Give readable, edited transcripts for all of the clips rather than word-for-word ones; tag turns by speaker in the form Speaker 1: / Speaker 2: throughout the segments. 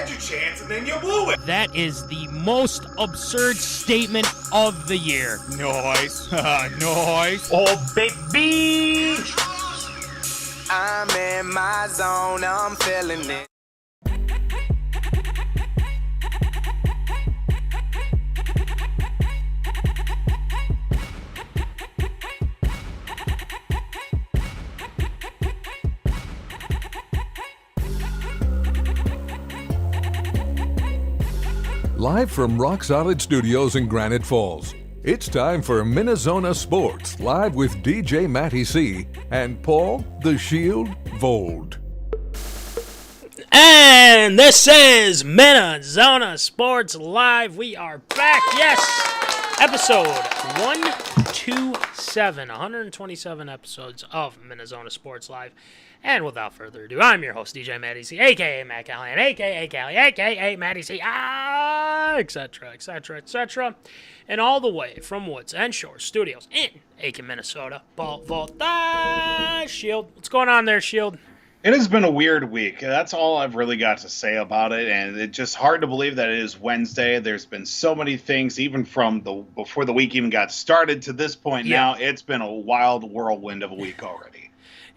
Speaker 1: had your chance and then you blew it.
Speaker 2: That is the most absurd statement of the year.
Speaker 3: Nice. Nice.
Speaker 1: Oh, baby.
Speaker 4: I'm in my zone, I'm feeling it.
Speaker 5: Live from Rock Solid Studios in Granite Falls, it's time for MinneZona Sports, live with DJ Matty C. and Paul the Shield Vold.
Speaker 2: And this is MinneZona Sports Live. We are back, yes! Episode 127, 127 episodes of MinneZona Sports Live. And without further ado, I'm your host, DJ Matty C., a.k.a. Matt Callahan, a.k.a. Callie, a.k.a. Matty C., etc., etc., etc. And all the way from Woods and Shores Studios in Aiken, Minnesota, Paul the Shield. What's going on there, Shield?
Speaker 3: It has been a weird week. That's all I've really got to say about it, and it's just hard to believe that it is Wednesday. There's been so many things, even from before the week even got started to this point now. It's been a wild whirlwind of a week already.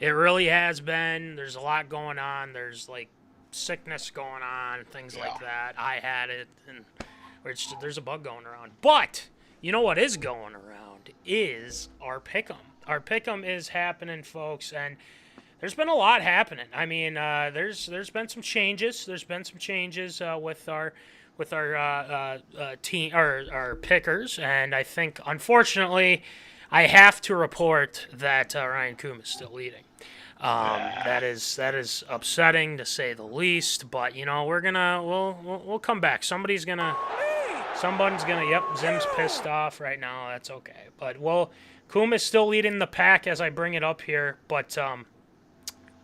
Speaker 2: It really has been. There's a lot going on. There's, like, sickness going on, things like that. I had it, and there's a bug going around. But you know what is going around is our Pick'em. Our Pick'em is happening, folks, and there's been a lot happening. I mean, there's been some changes. There's been some changes with our team, our pickers, and I think, unfortunately, I have to report that Ryan Coombe is still leading. That is upsetting to say the least, but you know we'll come back. Somebody's gonna. Yep, Zim's pissed off right now. That's okay, but Coombe is still leading the pack as I bring it up here, but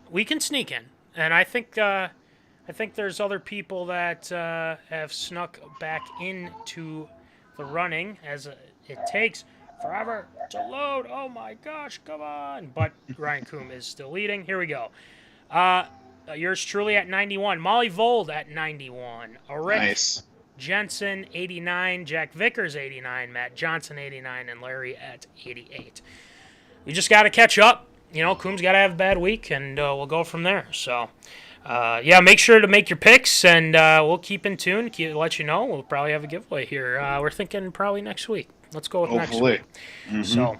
Speaker 2: we can sneak in, and I think there's other people that have snuck back into the running as it takes forever to load. Oh my gosh, come on. But Ryan Coombe is still leading. Here we go. Yours truly at 91. Molly Vold at 91. Rick
Speaker 3: Nice.
Speaker 2: Jensen, 89. Jack Vickers, 89. Matt Johnson, 89. And Larry at 88. We just got to catch up. You know, Coombe's got to have a bad week, and we'll go from there. So, make sure to make your picks, and we'll keep in tune. Let you know. We'll probably have a giveaway here. We're thinking probably next week. Let's go with next week. Mm-hmm. So,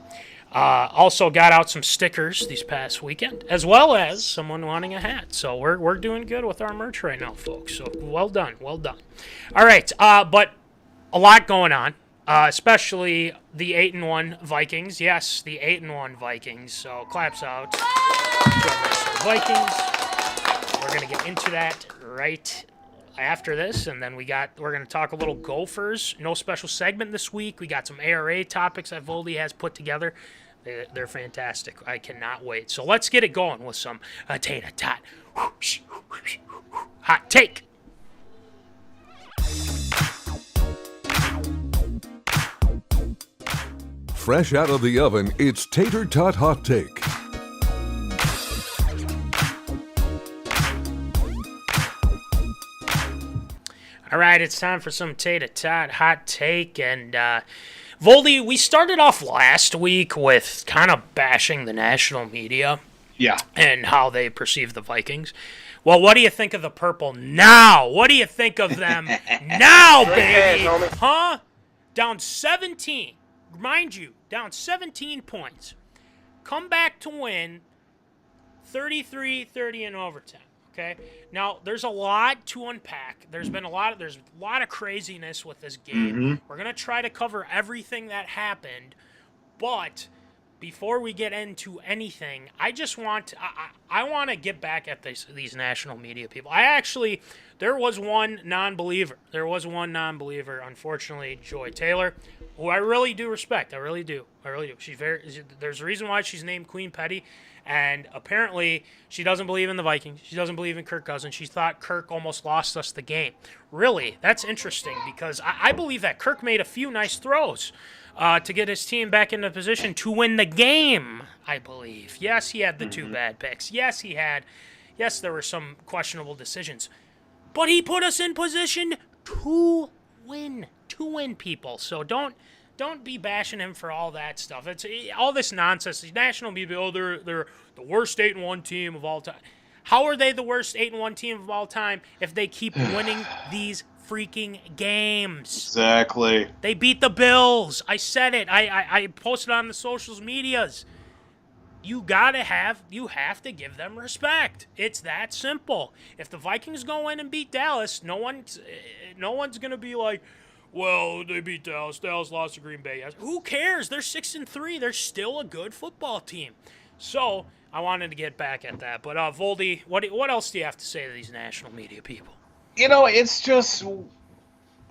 Speaker 2: also got out some stickers this past weekend, as well as someone wanting a hat. So we're doing good with our merch right now, folks. So well done. All right, but a lot going on, especially the 8-1 Vikings. Yes, the 8-1 Vikings. So claps out to our Vikings. We're gonna get into that right after this, and then we're going to talk a little Gophers. No special segment this week. We got some ARA topics that Voldy has put together. They're fantastic. I cannot wait. So let's get it going with some Tater Tot Hot Take.
Speaker 5: Fresh out of the oven, it's Tater Tot Hot Take.
Speaker 2: All right, it's time for some Tater Tot Hot Take. And, Voldy, we started off last week with kind of bashing the national media.
Speaker 3: Yeah.
Speaker 2: And how they perceive the Vikings. Well, what do you think of the purple now? What do you think of them now, baby? Huh? Down 17. Mind you, down 17 points. Come back to win 33-30 in overtime. Okay. Now, there's a lot to unpack. There's a lot of craziness with this game.
Speaker 3: Mm-hmm.
Speaker 2: We're gonna try to cover everything that happened, but before we get into anything, I want to get back at these national media people. There was one non-believer. Unfortunately, Joy Taylor, who I really do respect. I really do. There's a reason why she's named Queen Petty. And apparently, she doesn't believe in the Vikings. She doesn't believe in Kirk Cousins. She thought Kirk almost lost us the game. Really, that's interesting because I believe that Kirk made a few nice throws to get his team back into position to win the game, I believe. Yes, he had the two bad picks. Yes, there were some questionable decisions. But he put us in position to win, people. So don't be bashing him for all that stuff. It's all this nonsense. The national media, they're the worst 8-1 team of all time. How are they the worst 8-1 team of all time if they keep winning these freaking games?
Speaker 3: Exactly.
Speaker 2: They beat the Bills. I said it. I posted on the social medias. You have to give them respect. It's that simple. If the Vikings go in and beat Dallas, no one's gonna be like, well, they beat Dallas. Dallas lost to Green Bay. Who cares? They're 6-3. They're still a good football team. So I wanted to get back at that. But Voldy, what else do you have to say to these national media people?
Speaker 3: It's just,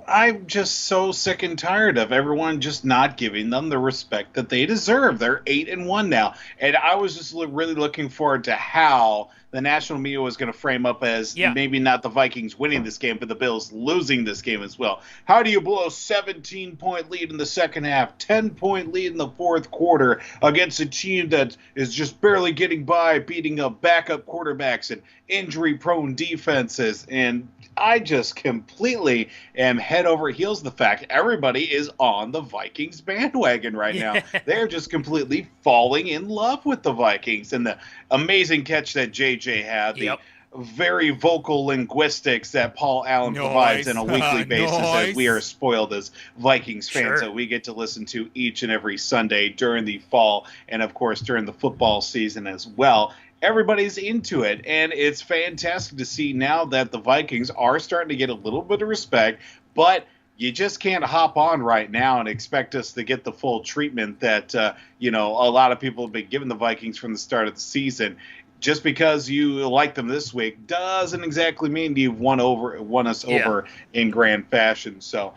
Speaker 3: I'm just so sick and tired of everyone just not giving them the respect that they deserve. They're 8-1 now. And I was just really looking forward to how the national media was going to frame up as maybe not the Vikings winning this game, but the Bills losing this game as well. How do you blow a 17-point lead in the second half, 10-point lead in the fourth quarter against a team that is just barely getting by, beating up backup quarterbacks and injury-prone defenses? And I just completely am head over heels the fact everybody is on the Vikings bandwagon right now. They're just completely falling in love with the Vikings. And the amazing catch that JJ had, the very vocal linguistics that Paul Allen provides on a weekly basis, as we are spoiled as Vikings fans that we get to listen to each and every Sunday during the fall and, of course, during the football season as well. Everybody's into it, and it's fantastic to see now that the Vikings are starting to get a little bit of respect, but you just can't hop on right now and expect us to get the full treatment that, a lot of people have been giving the Vikings from the start of the season. Just because you like them this week doesn't exactly mean you've won us over in grand fashion. So,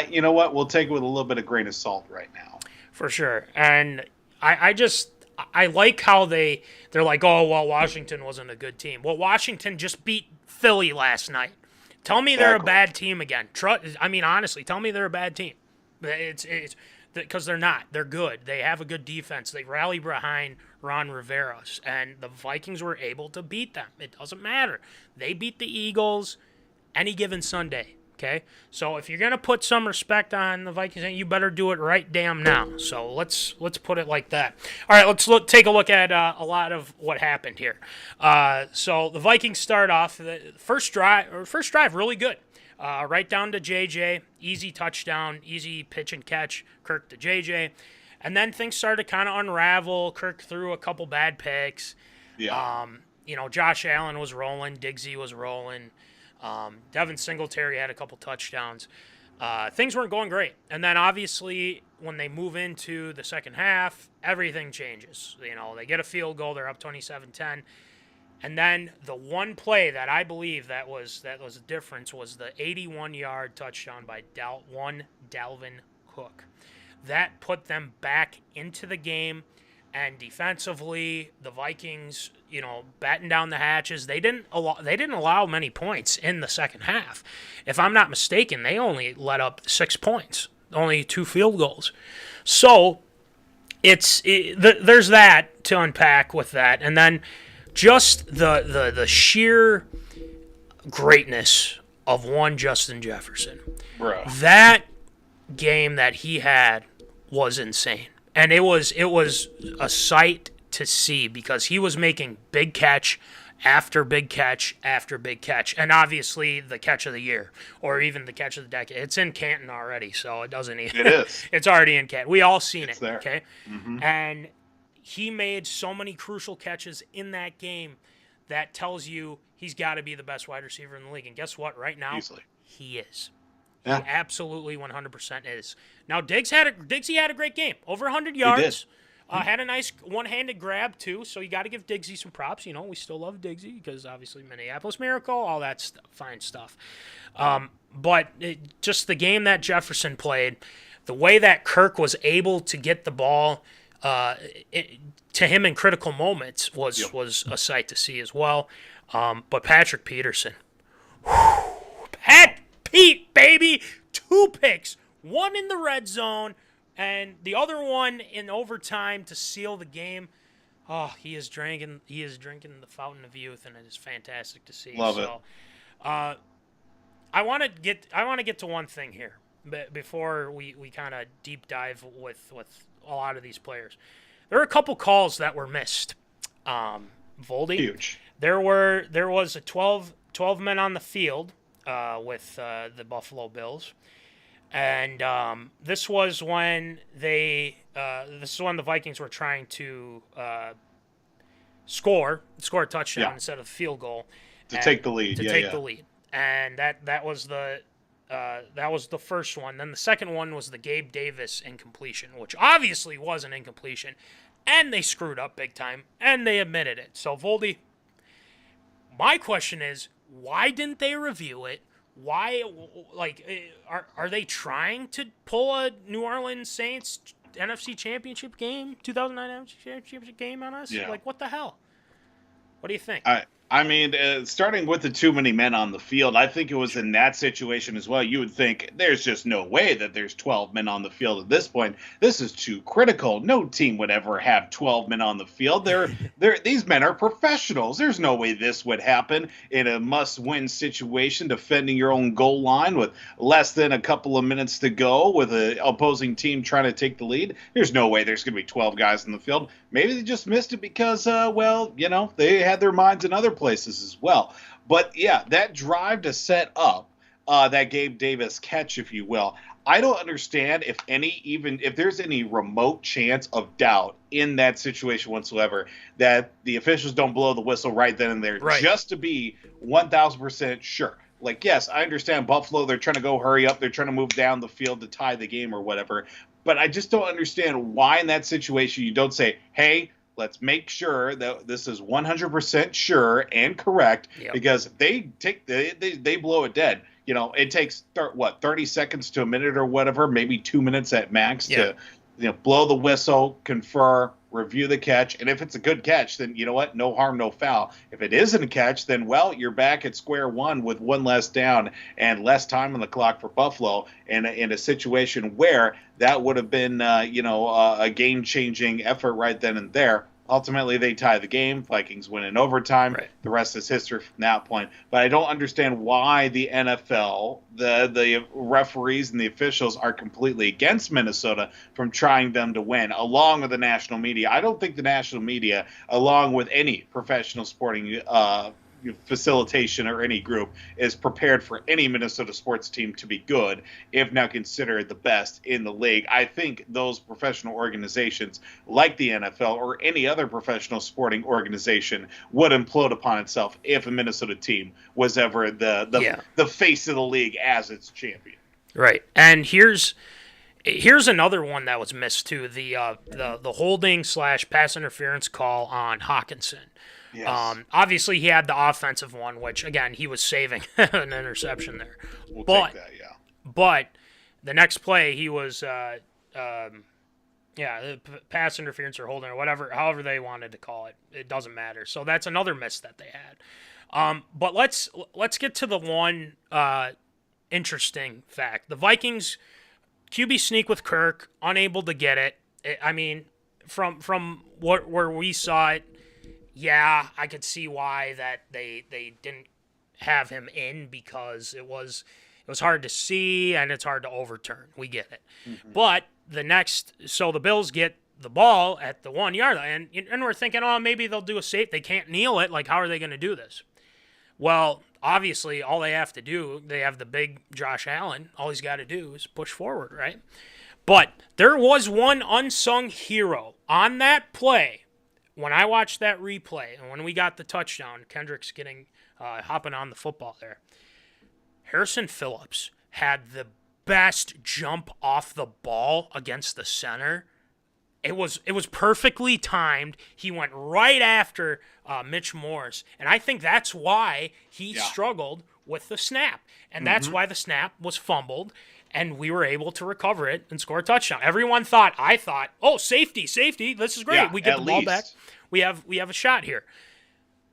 Speaker 3: you know what? We'll take it with a little bit of grain of salt right now.
Speaker 2: For sure. And I like how they're like, oh, well, Washington wasn't a good team. Well, Washington just beat Philly last night. Tell me they're a bad team again. Honestly, tell me they're a bad team. It's because they're not. They're good. They have a good defense. They rally behind Ron Rivera, and the Vikings were able to beat them. It doesn't matter. They beat the Eagles any given Sunday. Okay, so if you're gonna put some respect on the Vikings, you better do it right damn now. So let's put it like that. All right, let's take a look at a lot of what happened here. So the Vikings start off the first drive really good. Right down to JJ, easy touchdown, easy pitch and catch, Kirk to JJ, and then things started to kind of unravel. Kirk threw a couple bad picks. Yeah. Josh Allen was rolling, Diggsy was rolling. Devin Singletary had a couple touchdowns. Things weren't going great. And then obviously when they move into the second half, everything changes. They get a field goal, they're up 27-10. And then the one play that I believe that was the difference was the 81-yard touchdown by Dalvin Cook. That put them back into the game. And defensively, the Vikings, batten down the hatches. They didn't allow many points in the second half. If I'm not mistaken, they only let up 6 points, only 2 field goals. So there's that to unpack with that, and then just the sheer greatness of one Justin Jefferson.
Speaker 3: Bro.
Speaker 2: That game that he had was insane. And it was a sight to see because he was making big catch after big catch after big catch. And obviously the catch of the year or even the catch of the decade. It's in Canton already, so it doesn't even.
Speaker 3: It is.
Speaker 2: It's already in Canton. We all seen
Speaker 3: it's
Speaker 2: it,
Speaker 3: there.
Speaker 2: Okay?
Speaker 3: Mm-hmm.
Speaker 2: And he made so many crucial catches in that game that tells you he's got to be the best wide receiver in the league. And guess what? Right now,
Speaker 3: Easily.
Speaker 2: He is.
Speaker 3: Yeah.
Speaker 2: He absolutely 100% is. Now, Diggsy had a great game. Over 100 yards. Had a nice one-handed grab, too, so you got to give Diggsy some props. We still love Diggsy because, obviously, Minneapolis Miracle, all that fine stuff. But just the game that Jefferson played, the way that Kirk was able to get the ball to him in critical moments was a sight to see as well. But Patrick Peterson. Pete, baby, 2 picks, 1 in the red zone, and the other one in overtime to seal the game. Oh, he is drinking the fountain of youth, and it is fantastic to see.
Speaker 3: Love it.
Speaker 2: I want to get to one thing here before we kind of deep dive with a lot of these players. There are a couple calls that were missed. Voldy.
Speaker 3: Huge.
Speaker 2: There was a 12 men on the field with the Buffalo Bills. And this was when the Vikings were trying to score a touchdown instead of a field goal
Speaker 3: to take the lead.
Speaker 2: The lead, and that was the first one. Then the second one was the Gabe Davis incompletion, which obviously was an incompletion, and they screwed up big time, and they admitted it. So Voldy, my question is, why didn't they review it? Why, are they trying to pull a New Orleans Saints NFC Championship game, 2009 NFC Championship game on us?
Speaker 3: Yeah.
Speaker 2: What the hell? What do you think?
Speaker 3: I mean, starting with the too many men on the field, I think it was in that situation as well. You would think there's just no way that there's 12 men on the field at this point. This is too critical. No team would ever have 12 men on the field. These men are professionals. There's no way this would happen in a must-win situation, defending your own goal line with less than a couple of minutes to go with an opposing team trying to take the lead. There's no way there's going to be 12 guys in the field. Maybe they just missed it because, they had their minds in other places as well. But yeah, that drive to set up that Gabe Davis catch, if you will, I don't understand if there's any remote chance of doubt in that situation whatsoever that the officials don't blow the whistle right then and there, just to be 1,000% sure. Like, yes, I understand Buffalo, they're trying to go hurry up, they're trying to move down the field to tie the game or whatever, but I just don't understand why in that situation you don't say, hey, let's make sure that this is 100% sure and correct, because they blow it dead. It takes 30 seconds to a minute or whatever, maybe 2 minutes at max to blow the whistle, confer, review the catch, and if it's a good catch, then you know what? No harm, no foul. If it isn't a catch, then you're back at square one with one less down and less time on the clock for Buffalo, in a situation where that would have been a game-changing effort right then and there. Ultimately, they tie the game. Vikings win in overtime. Right. The rest is history from that point. But I don't understand why the NFL, the referees and the officials are completely against Minnesota from trying them to win, along with the national media. I don't think the national media, along with any professional sporting facilitation or any group, is prepared for any Minnesota sports team to be good, if not considered the best in the league. I think those professional organizations like the NFL or any other professional sporting organization would implode upon itself if a Minnesota team was ever the face of the league as its champion.
Speaker 2: Right. And here's another one that was missed too, the holding / pass interference call on Hawkinson.
Speaker 3: Yes.
Speaker 2: Obviously, he had the offensive one, which, again, he was saving an interception there.
Speaker 3: We'll take that, yeah.
Speaker 2: But the next play, he was, pass interference or holding or whatever, however they wanted to call it. It doesn't matter. So that's another miss that they had. But let's get to the one interesting fact. The Vikings QB sneak with Kirk, unable to get it. I mean, from where we saw it, yeah, I could see why that they didn't have him in, because it was hard to see and it's hard to overturn. We get it. Mm-hmm. But so the Bills get the ball at the 1 yard line, and we're thinking, maybe they'll do a safe. They can't kneel it. Like, how are they going to do this? Well, obviously, all they have to do, they have the big Josh Allen. All he's got to do is push forward, right? But there was one unsung hero on that play. When I watched that replay, and when we got the touchdown, Kendrick's hopping on the football there. Harrison Phillips had the best jump off the ball against the center. It was perfectly timed. He went right after Mitch Morse, and I think that's why he struggled with the snap, and that's why the snap was fumbled. And we were able to recover it and score a touchdown. Everyone thought, safety, this is great.
Speaker 3: Yeah,
Speaker 2: we get the ball back. We have a shot here.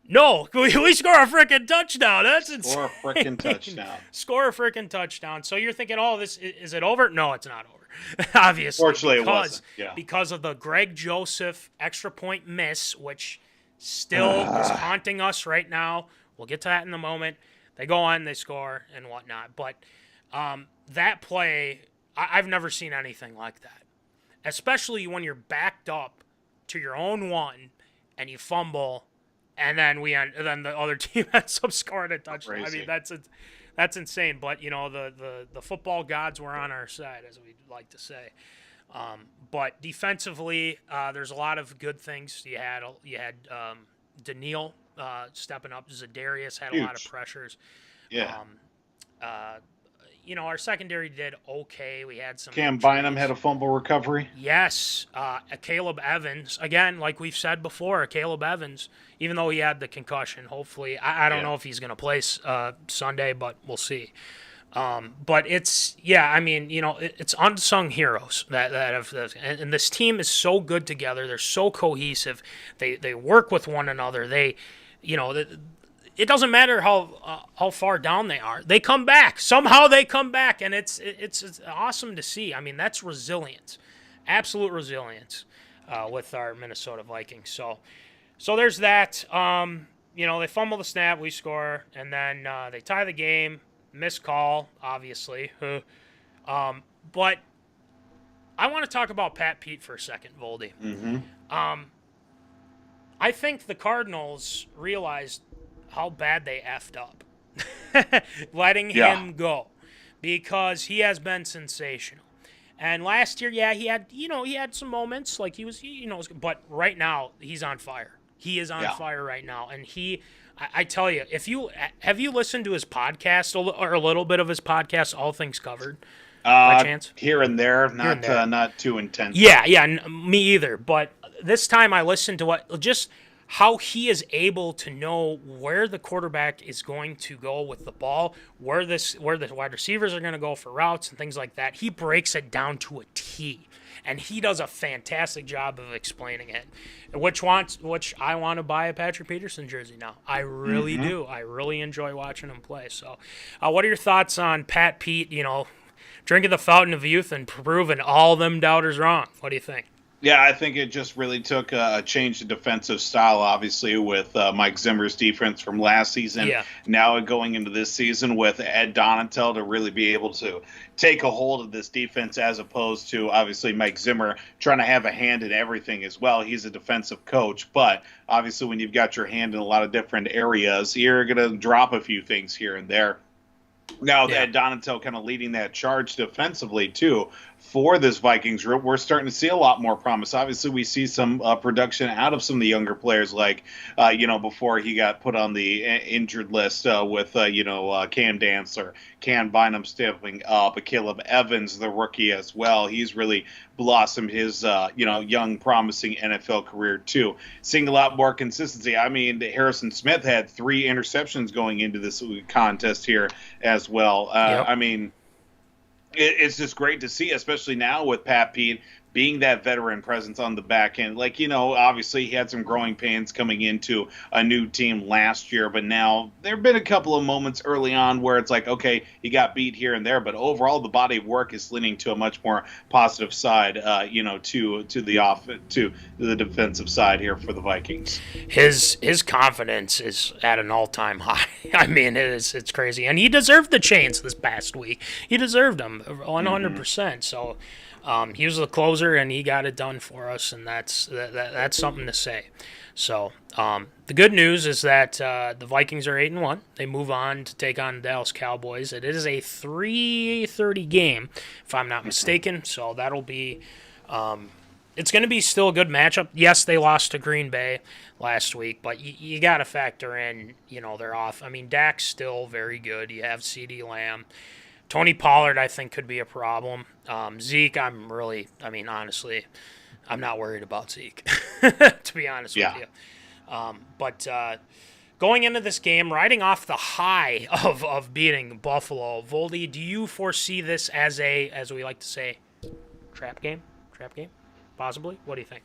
Speaker 2: No, we score a freaking touchdown. That's insane.
Speaker 3: Score a freaking touchdown.
Speaker 2: Score a freaking touchdown. So you're thinking, this is it over? No, it's not over. Obviously.
Speaker 3: Fortunately, it wasn't. Yeah.
Speaker 2: Because of the Greg Joseph extra point miss, which still is haunting us right now. We'll get to that in a moment. They go on, they score, and whatnot. But that play, I've never seen anything like that, especially when you're backed up to your own one and you fumble, and then then the other team ends up scoring a touchdown.
Speaker 3: Crazy.
Speaker 2: I mean, that's insane. But the football gods were on our side, as we like to say. But defensively, there's a lot of good things. You had Daniil stepping up. Zadarius had a lot of pressures.
Speaker 3: Yeah.
Speaker 2: Our secondary did okay. We had some.
Speaker 3: Cam Bynum had a fumble recovery.
Speaker 2: Yes. Caleb Evans, again, like we've said before, Caleb Evans, even though he had the concussion, hopefully, I don't know if he's going to play Sunday, but we'll see. But it's unsung heroes that have, and this team is so good together. They're so cohesive. They work with one another. It doesn't matter how far down they are. They come back. Somehow they come back, and it's awesome to see. I mean, that's resilience, absolute resilience with our Minnesota Vikings. So there's that. They fumble the snap, we score, and then they tie the game. Missed call, obviously. But I want to talk about Pat Pete for a second, Voldy.
Speaker 3: Mm-hmm.
Speaker 2: I think the Cardinals realized how bad they effed up letting him go, because he has been sensational. And last year, he had some moments, like he was, but right now he's on fire. He is on fire right now, and I tell you, have you listened to his podcast or a little bit of his podcast, All Things Covered, by chance?
Speaker 3: Here and there, not too intense.
Speaker 2: Yeah, me either. But this time I listened to just how he is able to know where the quarterback is going to go with the ball, where the wide receivers are going to go for routes and things like that. He breaks it down to a T. And he does a fantastic job of explaining it, which I want to buy a Patrick Peterson jersey now. I really do. I really enjoy watching him play. So what are your thoughts on Pat Pete, drinking the fountain of youth and proving all them doubters wrong? What do you think?
Speaker 3: Yeah, I think it just really took a change in defensive style, obviously, with Mike Zimmer's defense from last season.
Speaker 2: Yeah.
Speaker 3: Now going into this season with Ed Donatel to really be able to take a hold of this defense, as opposed to, obviously, Mike Zimmer trying to have a hand in everything as well. He's a defensive coach, but obviously when you've got your hand in a lot of different areas, you're going to drop a few things here and there. Now that Donatel kind of leading that charge defensively, too, for this Vikings group, we're starting to see a lot more promise. Obviously, we see some production out of some of the younger players, like, before he got put on the injured list with, Cam Dantzler, Cam Bynum stepping up, Caleb Evans, the rookie as well. He's really blossomed his, young, promising NFL career, too. Seeing a lot more consistency. I mean, Harrison Smith had 3 interceptions going into this contest here as well. I mean, it's just great to see, especially now with Pat Pete being that veteran presence on the back end. Like, obviously he had some growing pains coming into a new team last year, but now there have been a couple of moments early on where it's like, okay, he got beat here and there, but overall the body of work is leaning to a much more positive side, to the defensive side here for the Vikings.
Speaker 2: His confidence is at an all-time high. I mean, it's crazy, and he deserved the chains this past week. He deserved them 100%. So. He was the closer, and he got it done for us, and that's something to say. So the good news is that the Vikings are 8-1. They move on to take on the Dallas Cowboys. It is a 3:30 game, if I'm not mistaken. So that'll be it's going to be still a good matchup. Yes, they lost to Green Bay last week, but you got to factor in, they're off. I mean, Dak's still very good. You have CeeDee Lamb. Tony Pollard, I think, could be a problem. Zeke, honestly, I'm not worried about Zeke, to be honest with you. But going into this game, riding off the high of beating Buffalo, Voldy, do you foresee this as we like to say, trap game? Possibly? What do you think?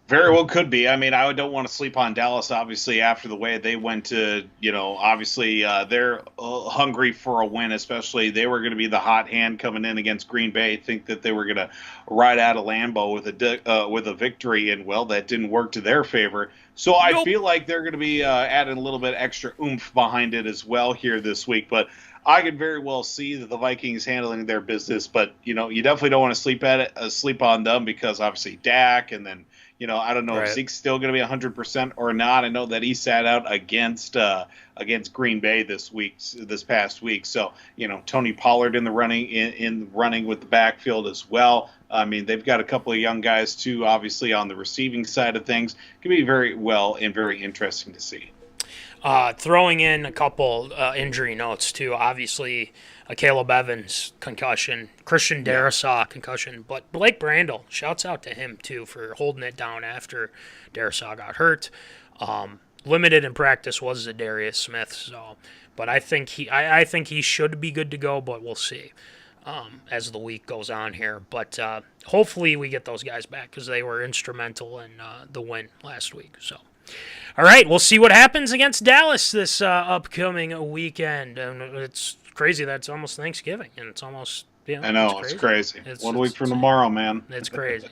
Speaker 3: Very well could be. I mean, I don't want to sleep on Dallas, obviously, after the way they went to, obviously they're hungry for a win, especially they were going to be the hot hand coming in against Green Bay. Think that they were going to ride out of Lambeau with a victory, and, well, that didn't work to their favor. So I feel like they're going to be adding a little bit extra oomph behind it as well here this week. But I could very well see that the Vikings handling their business, but, you definitely don't want to sleep on them because, obviously, Dak, and then, I don't know if Zeke's still going to be 100% or not. I know that he sat out against Green Bay this past week. So, Tony Pollard in the running with the backfield as well. I mean, they've got a couple of young guys too, obviously on the receiving side of things. Could be very well and very interesting to see.
Speaker 2: Throwing in a couple injury notes too. Obviously, Caleb Evans concussion, Christian Darrisaw concussion, but Blake Brandel, shouts out to him too for holding it down after Darrisaw got hurt. Limited in practice was Zadarius Smith, so, but I think he should be good to go, but we'll see as the week goes on here. But hopefully we get those guys back because they were instrumental in the win last week. So. All right, we'll see what happens against Dallas this upcoming weekend. And it's crazy that it's almost Thanksgiving, and it's almost
Speaker 3: I know it's crazy. It's 1 week from tomorrow, man.
Speaker 2: It's crazy.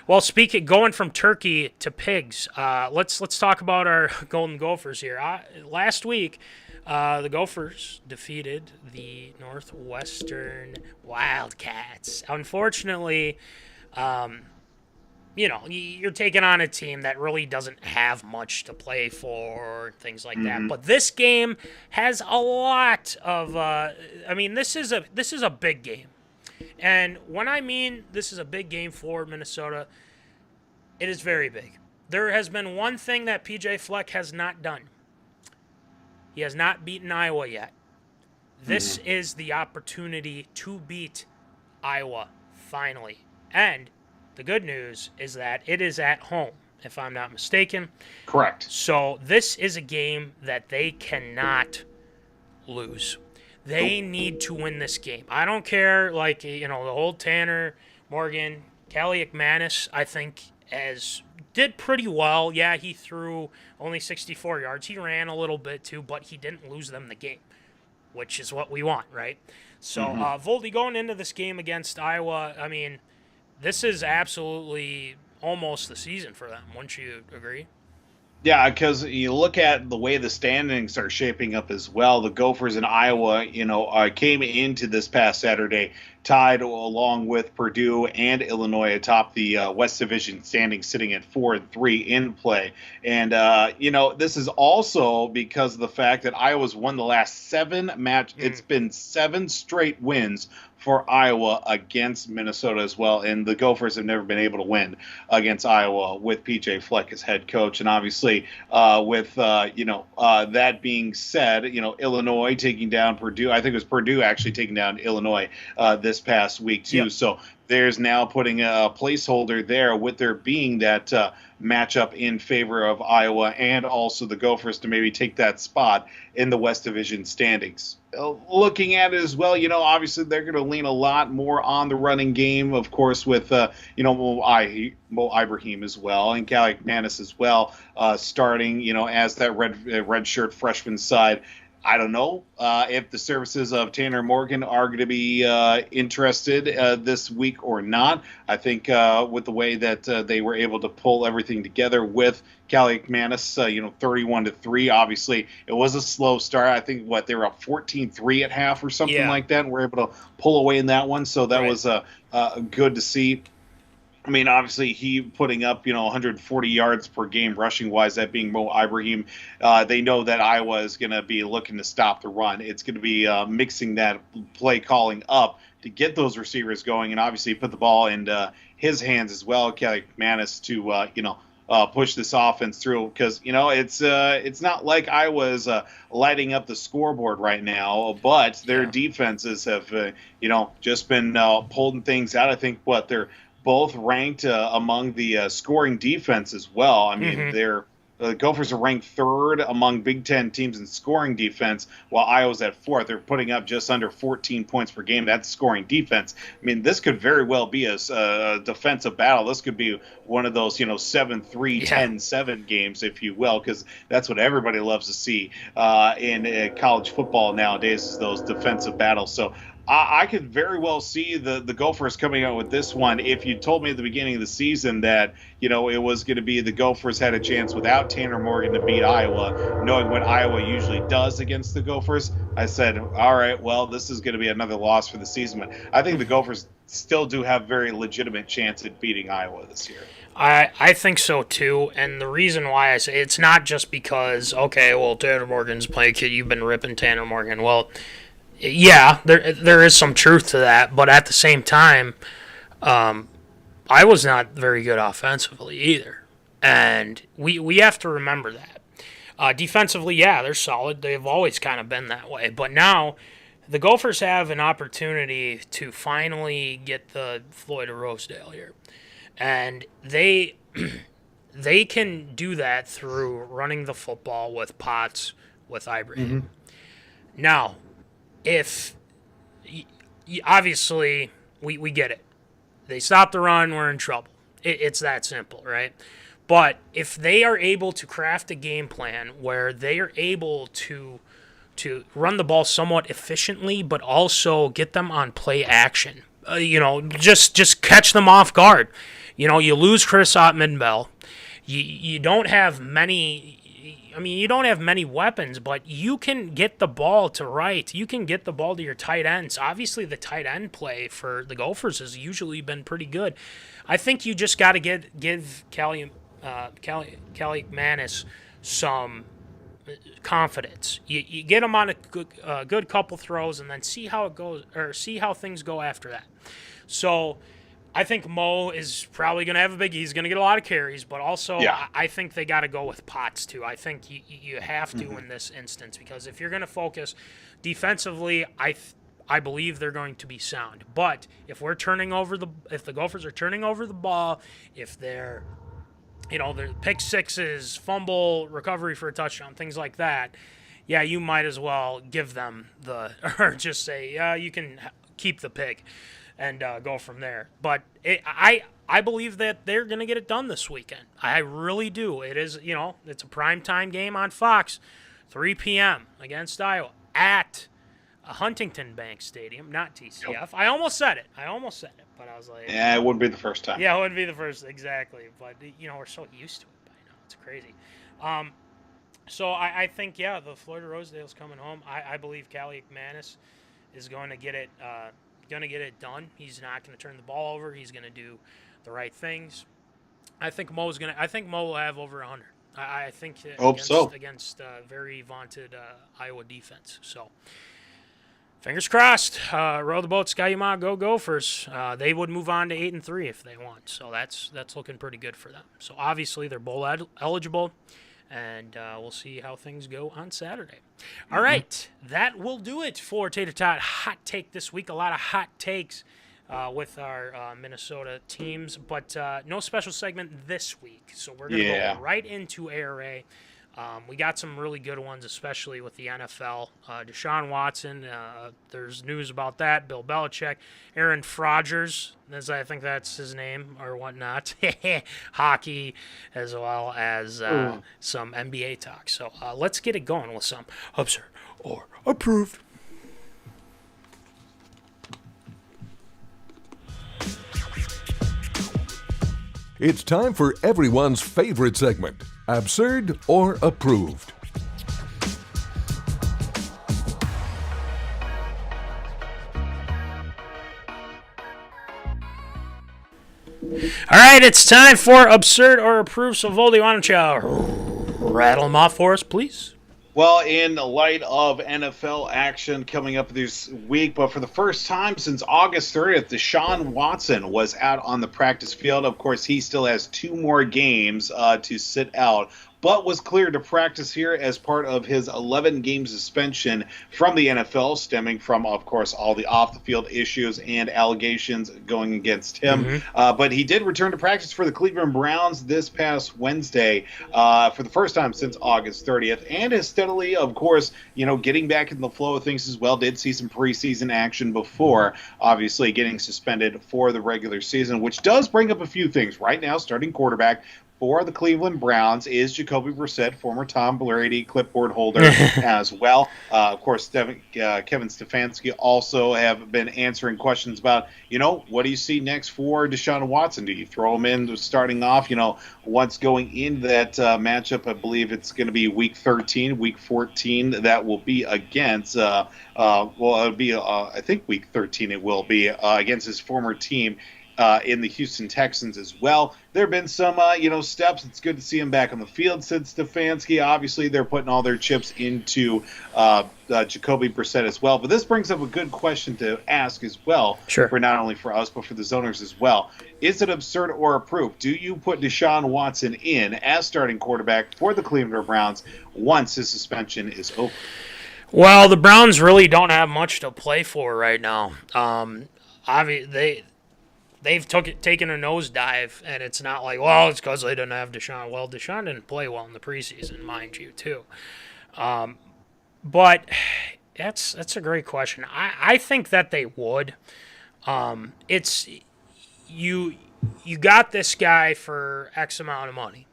Speaker 2: Well, going from turkey to pigs, let's talk about our Golden Gophers here. Last week, the Gophers defeated the Northwestern Wildcats. Unfortunately, you're taking on a team that really doesn't have much to play for, things like that. But this game has a lot of. This is a big game, and when I mean this is a big game for Minnesota, it is very big. There has been one thing that P.J. Fleck has not done. He has not beaten Iowa yet. This is the opportunity to beat Iowa finally, and the good news is that it is at home, if I'm not mistaken.
Speaker 3: Correct.
Speaker 2: So this is a game that they cannot lose. They need to win this game. I don't care, the whole Tanner, Morgan, Callie McManus, I think, did pretty well. Yeah, he threw only 64 yards. He ran a little bit too, but he didn't lose them the game, which is what we want, right? So Voldy going into this game against Iowa, this is absolutely almost the season for them. Wouldn't you agree?
Speaker 3: Yeah, because you look at the way the standings are shaping up as well. The Gophers in Iowa, came into this past Saturday tied along with Purdue and Illinois atop the West Division standings, sitting at 4-3 in play. And, this is also because of the fact that Iowa's won the last 7 matches. It's been 7 straight wins for Iowa against Minnesota as well. And the Gophers have never been able to win against Iowa with P.J. Fleck as head coach. And obviously, that being said, Illinois taking down Purdue. I think it was Purdue actually taking down Illinois this past week too. Yep. So there's now putting a placeholder there with there being that matchup in favor of Iowa and also the Gophers to maybe take that spot in the West Division standings. Looking at it as well, obviously they're going to lean a lot more on the running game, of course, with, Mo Ibrahim as well and Callie McManus as well, starting, as that red shirt freshman side. I don't know if the services of Tanner Morgan are going to be interested this week or not. I think with the way that they were able to pull everything together with Callie McManus, 31-3. Obviously, it was a slow start. I think they were up 14-3 at half or something like that, and were able to pull away in that one. So that was good to see. Obviously, he putting up, 140 yards per game rushing-wise, that being Mo Ibrahim. They know that Iowa is going to be looking to stop the run. It's going to be mixing that play calling up to get those receivers going and obviously put the ball in his hands as well, Callie McManus, to, push this offense through because, it's not like Iowa's lighting up the scoreboard right now, but their defenses have, just been pulling things out. I think they're both ranked among the scoring defense as well. They're The Gophers are ranked third among Big Ten teams in scoring defense, while Iowa's at fourth. They're putting up just under 14 points per game. That's scoring defense. I mean, this could very well be a defensive battle. This could be one of those, 7-3, 10-7 games, if you will, because that's what everybody loves to see in college football nowadays, is those defensive battles. So I could very well see the Gophers coming out with this one. If you told me at the beginning of the season that, it was going to be the Gophers had a chance without Tanner Morgan to beat Iowa, knowing what Iowa usually does against the Gophers, I said, all right, well, this is going to be another loss for the season. But I think the Gophers still do have very legitimate chance at beating Iowa this year.
Speaker 2: I think so too, and the reason why I say it's not just because, okay, well, Tanner Morgan's playing kid, you've been ripping Tanner Morgan. Well, yeah, there is some truth to that, but at the same time, I was not very good offensively either, and we have to remember that. Defensively, yeah, they're solid. They've always kind of been that way, but now the Gophers have an opportunity to finally get the Floyd of Rosedale here, and they can do that through running the football with Potts, with Ibrahim. Mm-hmm. Now, if obviously we get it, they stop the run, we're in trouble. It's that simple, right? But if they are able to craft a game plan where they are able to run the ball somewhat efficiently, but also get them on play action, just catch them off guard. You lose Chris Ottman-Bell. You don't have many. You don't have many weapons, but you can get the ball to right. You can get the ball to your tight ends. Obviously, the tight end play for the Gophers has usually been pretty good. I think you just got to give Callie Manis some confidence. You get him on a good couple throws, and then see how it goes, or see how things go after that. So I think Mo is probably going to have he's going to get a lot of carries, but also I think they got to go with Potts too. I think you have to in this instance, because if you're going to focus defensively, I believe they're going to be sound. But if if the Gophers are turning over the ball, if they're their pick sixes, fumble, recovery for a touchdown, things like that, yeah, you might as well give them or just say, yeah, you can keep the pick and go from there. But I believe that they're going to get it done this weekend. I really do. It is, it's a primetime game on Fox, 3 p.m. against Iowa at Huntington Bank Stadium, not TCF. Yep. I almost said it, but I was like...
Speaker 3: Yeah, it wouldn't be the first time.
Speaker 2: Yeah, it wouldn't be the first, exactly. But, we're so used to it by now. It's crazy. So I think, the Floyd of Rosedale's coming home. I believe Callie Manis is going to get it done. He's not going to turn the ball over. He's going to do the right things. I think Mo will have over 100. I think against very vaunted Iowa defense. So fingers crossed. Row the boat, Sky-U-Ma, go Gophers. They would move on to 8-3 if they want. So that's looking pretty good for them. So obviously they're bowl eligible. And we'll see how things go on Saturday. All right, that will do it for Tater Tot Hot Take this week. A lot of hot takes with our Minnesota teams, but no special segment this week. So we're going to go right into ARA. We got some really good ones, especially with the NFL. Deshaun Watson, there's news about that. Bill Belichick, aaronrodgers, I think that's his name or whatnot. Hockey, as well as some NBA talk. So let's get it going with some absurd or approved.
Speaker 5: It's time for everyone's favorite segment, Absurd or Approved.
Speaker 2: All right, it's time for Absurd or Approved. So, Voldy, why don't you rattle them off for us, please?
Speaker 3: Well, in light of NFL action coming up this week, but for the first time since August 30th, Deshaun Watson was out on the practice field. Of course, he still has 2 more games to sit out but was cleared to practice here as part of his 11-game suspension from the NFL, stemming from, of course, all the off-the-field issues and allegations going against him. But he did return to practice for the Cleveland Browns this past Wednesday for the first time since August 30th, and is steadily, of course, getting back in the flow of things as well. Did see some preseason action before, obviously, getting suspended for the regular season, which does bring up a few things. Right now, starting quarterback for the Cleveland Browns is Jacoby Brissett, former Tom Brady clipboard holder as well. Of course, Kevin Stefanski also have been answering questions about, what do you see next for Deshaun Watson? Do you throw him in starting off, what's going into that matchup? I believe it's going to be week 13, week 14. That will be against, it'll be, I think week 13 it will be against his former team. In the Houston Texans as well. There have been some, steps. It's good to see him back on the field since Stefanski. Obviously, they're putting all their chips into Jacoby Brissett as well. But this brings up a good question to ask as well, for not only for us, but for the Zoners as well. Is it absurd or approved? Do you put Deshaun Watson in as starting quarterback for the Cleveland Browns once his suspension is over?
Speaker 2: Well, the Browns really don't have much to play for right now. They've taken a nosedive, and it's not like, it's because they didn't have Deshaun. Well, Deshaun didn't play well in the preseason, mind you, too. But that's a great question. I think that they would. It's you got this guy for X amount of money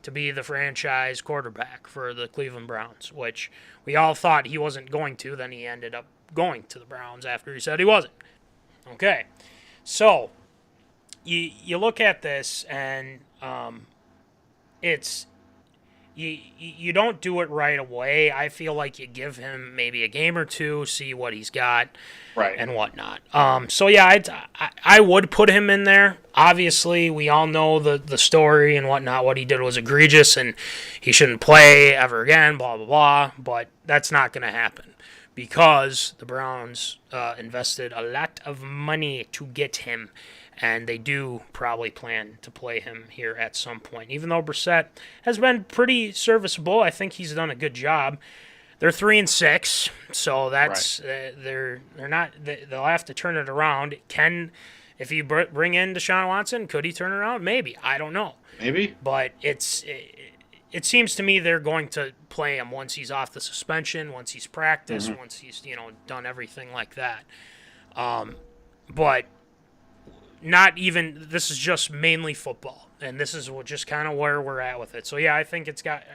Speaker 2: to be the franchise quarterback for the Cleveland Browns, which we all thought he wasn't going to. Then he ended up going to the Browns after he said he wasn't. Okay, so you look at this, and it's you don't do it right away. I feel like you give him maybe a game or two, see what he's got, and whatnot. So yeah, I would put him in there. Obviously, we all know the story and whatnot. What he did was egregious, and he shouldn't play ever again. Blah blah blah. But that's not going to happen because the Browns invested a lot of money to get him. And they do probably plan to play him here at some point. Even though Brissett has been pretty serviceable, I think he's done a good job. They're 3-6, so that's they're not. They'll have to turn it around. If you bring in Deshaun Watson, could he turn it around? Maybe. I don't know.
Speaker 3: Maybe.
Speaker 2: But it seems to me they're going to play him once he's off the suspension, once he's practiced, once he's done everything like that. But not even, this is just mainly football, and this is just kind of where we're at with it. So yeah, I think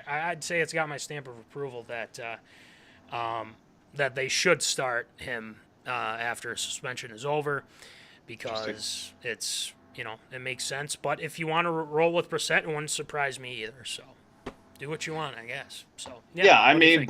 Speaker 2: I'd say it's got my stamp of approval that that they should start him after suspension is over, because it's it makes sense. But if you want to roll with Brissett, it wouldn't surprise me either. So do what you want, I guess. So
Speaker 3: yeah, I mean.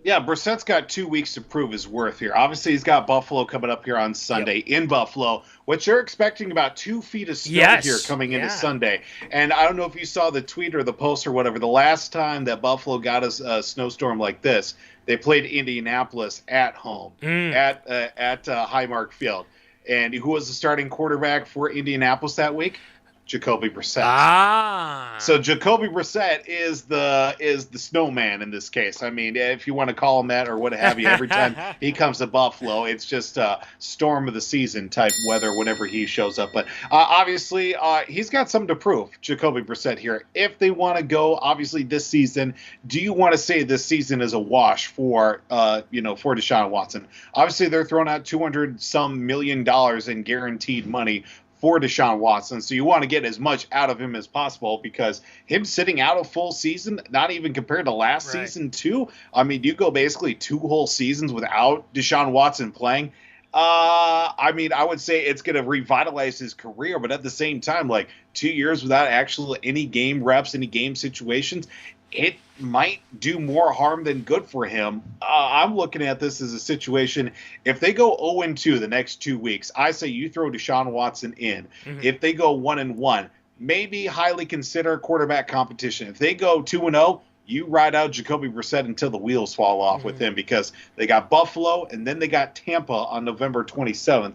Speaker 3: Brissett's got 2 weeks to prove his worth here. Obviously, he's got Buffalo coming up here on Sunday in Buffalo, which you're expecting about 2 feet of snow here coming into Sunday. And I don't know if you saw the tweet or the post or whatever. The last time that Buffalo got a snowstorm like this, they played Indianapolis at home at Highmark Field. And who was the starting quarterback for Indianapolis that week? Jacoby Brissett. So Jacoby Brissett is the snowman in this case. I mean, if you want to call him that or what have you, every time he comes to Buffalo, it's just a storm of the season type weather whenever he shows up. But obviously, he's got something to prove, Jacoby Brissett here. If they want to go, obviously, this season, do you want to say this season is a wash for Deshaun Watson? Obviously, they're throwing out $200-some million in guaranteed money for Deshaun Watson, so you want to get as much out of him as possible, because him sitting out a full season, not even compared to last season too. I mean, you go basically 2 whole seasons without Deshaun Watson playing. I mean, I would say it's going to revitalize his career, but at the same time, like 2 years without actual any game reps, any game situations, it might do more harm than good for him. I'm looking at this as a situation. If they go 0-2 the next 2 weeks, I say you throw Deshaun Watson in. If they go 1-1, maybe highly consider quarterback competition. If they go 2-0, you ride out Jacoby Brissett until the wheels fall off with him, because they got Buffalo and then they got Tampa on November 27th.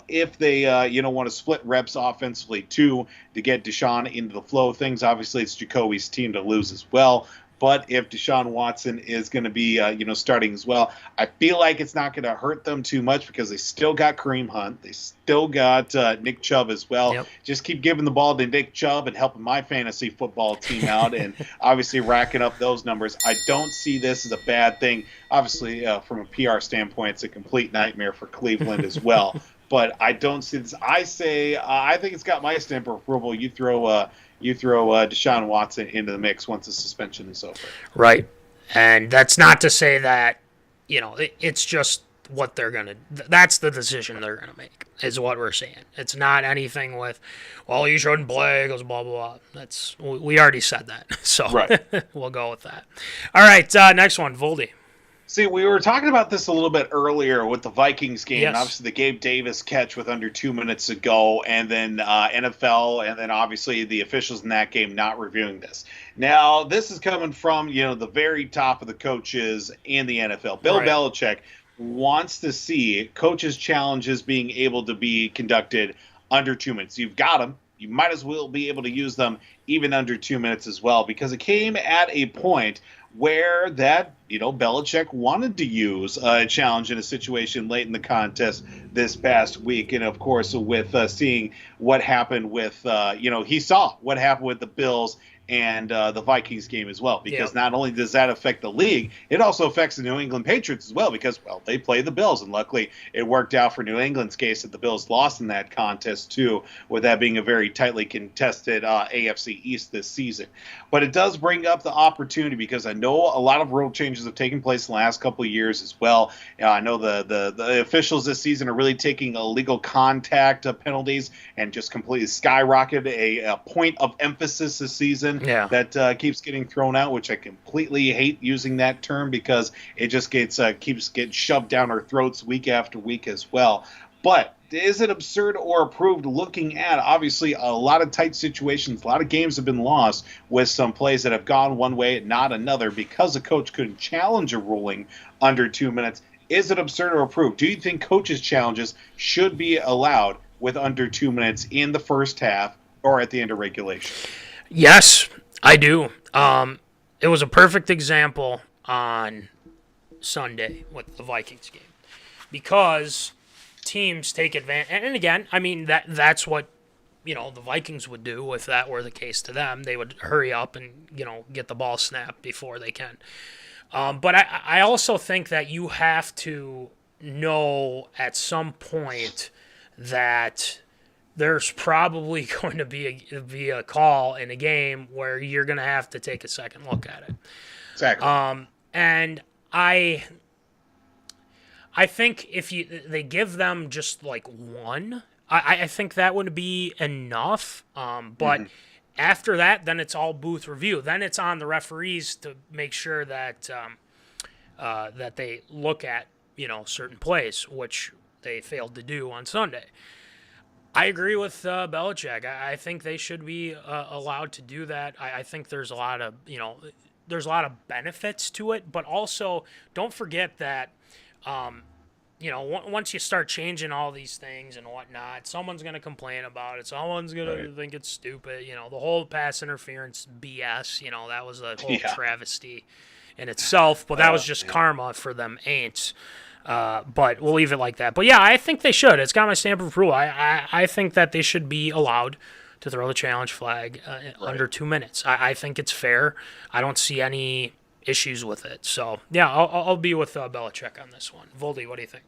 Speaker 3: If they, want to split reps offensively too to get Deshaun into the flow of things, obviously it's Jacoby's team to lose as well. But if Deshaun Watson is going to be, starting as well, I feel like it's not going to hurt them too much because they still got Kareem Hunt. They still got Nick Chubb as well. Yep. Just keep giving the ball to Nick Chubb and helping my fantasy football team out and obviously racking up those numbers. I don't see this as a bad thing. Obviously, from a PR standpoint, it's a complete nightmare for Cleveland as well. But I don't see this. I think it's got my stamp of approval. You throw Deshaun Watson into the mix once the suspension is over.
Speaker 2: Right. And that's not to say that, it's just what they're going to – that's the decision they're going to make is what we're saying. It's not anything with, well, you shouldn't play because blah, blah, blah. We already said that. So right. We'll go with that. All right, next one, Voldy.
Speaker 3: See, we were talking about this a little bit earlier with the Vikings game.
Speaker 2: Yes.
Speaker 3: Obviously, the Gabe Davis catch with under 2 minutes to go, and then NFL, and then obviously the officials in that game not reviewing this. Now, this is coming from, the very top of the coaches in the NFL. Bill Belichick wants to see coaches' challenges being able to be conducted under 2 minutes. You've got them. You might as well be able to use them even under 2 minutes as well, because it came at a point where that, Belichick wanted to use a challenge in a situation late in the contest this past week. And, of course, with seeing what happened with, he saw what happened with the Bills and the Vikings game as well, because not only does that affect the league, it also affects the New England Patriots as well, because, well, they play the Bills, and luckily it worked out for New England's case that the Bills lost in that contest too, with that being a very tightly contested AFC East this season. But it does bring up the opportunity, because I know a lot of rule changes have taken place in the last couple of years as well. I know the officials this season are really taking illegal contact penalties and just completely skyrocketed a point of emphasis this season. That keeps getting thrown out, which I completely hate using that term, because it just keeps getting shoved down our throats week after week as well. But is it absurd or approved looking at, obviously, a lot of tight situations, a lot of games have been lost with some plays that have gone one way and not another because a coach couldn't challenge a ruling under 2 minutes. Is it absurd or approved? Do you think coaches' challenges should be allowed with under 2 minutes in the first half or at the end of regulation?
Speaker 2: Yes, I do. It was a perfect example on Sunday with the Vikings game, because teams take advantage. And again, I mean, that's what, the Vikings would do if that were the case to them. They would hurry up and, get the ball snapped before they can. But I also think that you have to know at some point that there's probably going to be a call in a game where you're going to have to take a second look at it.
Speaker 3: Exactly.
Speaker 2: And I think if they give them just like one, I think that would be enough. But after that, then it's all booth review. Then it's on the referees to make sure that that they look at certain plays, which they failed to do on Sunday. I agree with Belichick. I think they should be allowed to do that. I think there's a lot of benefits to it, but also don't forget that once you start changing all these things and whatnot, someone's going to complain about it. Someone's going to think it's stupid. The whole pass interference BS. That was a whole travesty in itself. But that was just karma for them ain'ts. But we'll leave it like that. But yeah, I think they should. It's got my stamp of approval. I think that they should be allowed to throw the challenge flag under 2 minutes. I think it's fair. I don't see any issues with it. So yeah, I'll be with Belichick on this one. Voldy, what do you think?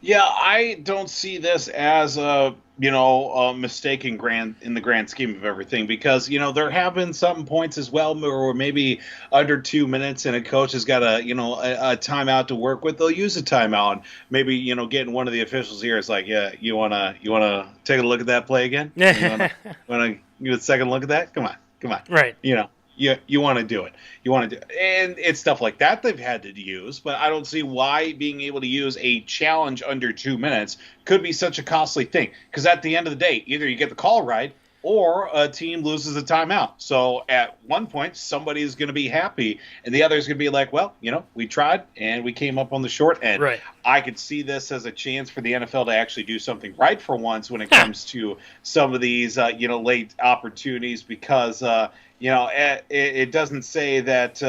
Speaker 3: Yeah, I don't see this as a mistake in the grand scheme of everything, because there have been some points as well where maybe under 2 minutes and a coach has got a timeout to work with. They'll use a timeout. Maybe getting one of the officials here is like, yeah, you wanna take a look at that play again? You wanna give a second look at that? Come on.
Speaker 2: Right.
Speaker 3: You want to do it. And it's stuff like that they've had to use, but I don't see why being able to use a challenge under 2 minutes could be such a costly thing. Because at the end of the day, either you get the call right or a team loses a timeout. So at one point, somebody is going to be happy, and the other is going to be like, well, we tried, and we came up on the short end.
Speaker 2: Right.
Speaker 3: I could see this as a chance for the NFL to actually do something right for once when it comes to some of these, late opportunities, because, it doesn't say that,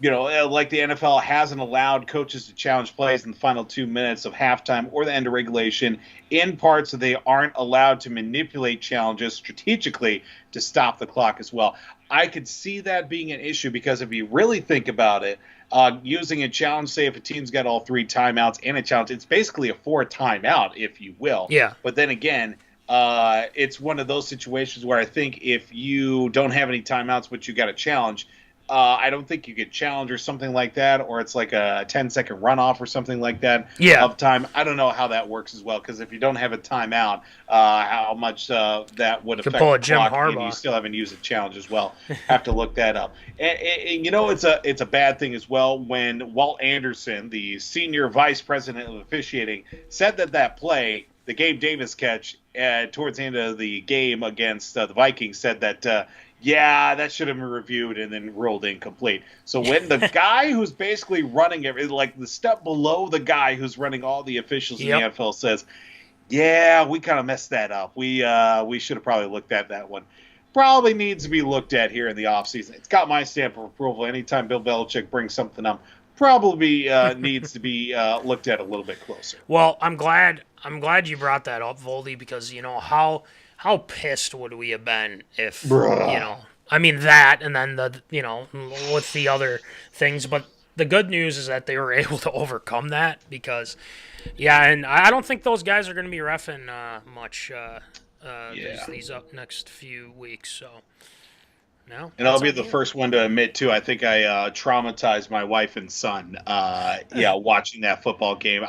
Speaker 3: like the NFL hasn't allowed coaches to challenge plays in the final 2 minutes of halftime or the end of regulation, in parts that they aren't allowed to manipulate challenges strategically to stop the clock as well. I could see that being an issue, because if you really think about it, using a challenge, say if a team's got all 3 timeouts and a challenge, it's basically a 4 timeout, if you will.
Speaker 2: Yeah.
Speaker 3: But then again, it's one of those situations where I think if you don't have any timeouts but you got a challenge, I don't think you could challenge or something like that, or it's like a 10-second runoff or something like that of time. I don't know how that works as well, because if you don't have a timeout, how much that would affect
Speaker 2: pull a
Speaker 3: the
Speaker 2: Jim
Speaker 3: clock,
Speaker 2: Harbaugh.
Speaker 3: and you still haven't used a challenge as well. Have to look that up. And it's a bad thing as well when Walt Anderson, the senior vice president of officiating, said that play, the Gabe Davis catch towards the end of the game against the Vikings, said that that should have been reviewed and then ruled incomplete. So when the guy who's basically running everything, like the step below the guy who's running all the officials in the NFL says, we kind of messed that up. We should have probably looked at that one. Probably needs to be looked at here in the offseason. It's got my stamp of approval. Anytime Bill Belichick brings something up, probably needs to be looked at a little bit closer.
Speaker 2: Well, I'm glad you brought that up, Voldy, because how pissed would we have been if, that and then with the other things. But the good news is that they were able to overcome that, because, and I don't think those guys are going to be reffing much these up next few weeks. So, no.
Speaker 3: And I'll be the first one to admit, too, I think I traumatized my wife and son, watching that football game.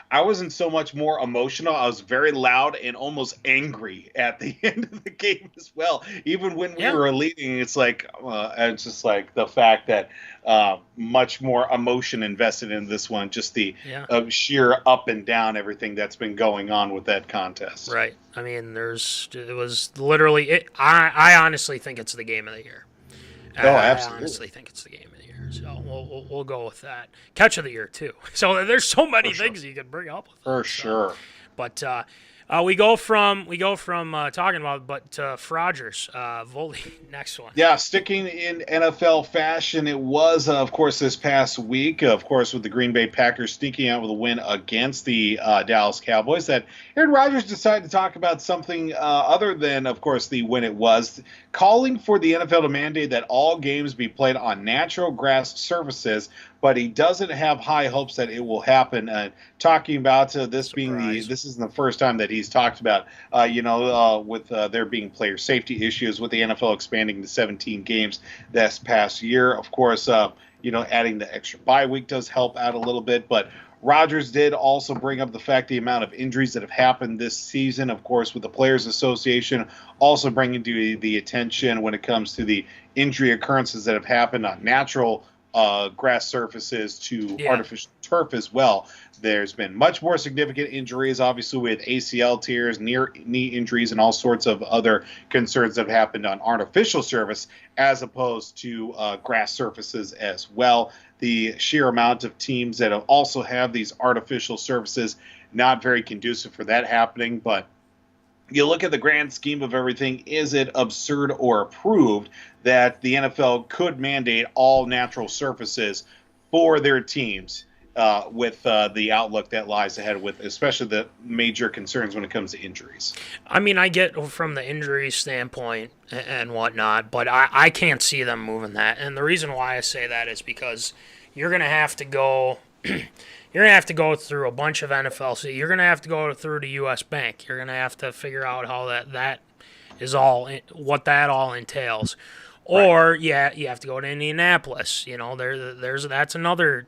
Speaker 3: I wasn't so much more emotional. I was very loud and almost angry at the end of the game as well. Even when we were leading, it's just like the fact that much more emotion invested in this one, just the sheer up and down everything that's been going on with that contest.
Speaker 2: Right. I mean, it was literally I honestly think it's the game of the year.
Speaker 3: Oh, absolutely.
Speaker 2: I honestly think it's the game of the year. So we'll go with that. Catch of the year too. So there's so many things you could bring up with
Speaker 3: for sure.
Speaker 2: But we go from talking about Rodgers. Voldy, next one.
Speaker 3: Yeah, sticking in NFL fashion, it was of course this past week, of course with the Green Bay Packers sneaking out with a win against the Dallas Cowboys, that Aaron Rodgers decided to talk about something other than, of course, the win. It was calling for the NFL to mandate that all games be played on natural grass surfaces, but he doesn't have high hopes that it will happen. Talking about this being this isn't the first time that he's talked about, with there being player safety issues with the NFL expanding to 17 games this past year. Of course, adding the extra bye week does help out a little bit, but Rodgers did also bring up the fact the amount of injuries that have happened this season, of course, with the Players Association also bringing to the attention when it comes to the injury occurrences that have happened on natural grass surfaces to artificial turf as well. There's been much more significant injuries, obviously, with ACL tears, near knee injuries, and all sorts of other concerns that have happened on artificial surface as opposed to grass surfaces as well. The sheer amount of teams that also have these artificial surfaces, not very conducive for that happening. But you look at the grand scheme of everything, is it absurd or approved that the NFL could mandate all natural surfaces for their teams with the outlook that lies ahead, with especially the major concerns when it comes to injuries?
Speaker 2: I mean, I get from the injury standpoint and whatnot, but I can't see them moving that. And the reason why I say that is because you're going to have to go you're going to have to go through a bunch of NFL. You're going to have to go through the U.S. Bank. You're going to have to figure out how that is all, what that all entails. Or, you have to go to Indianapolis. That's another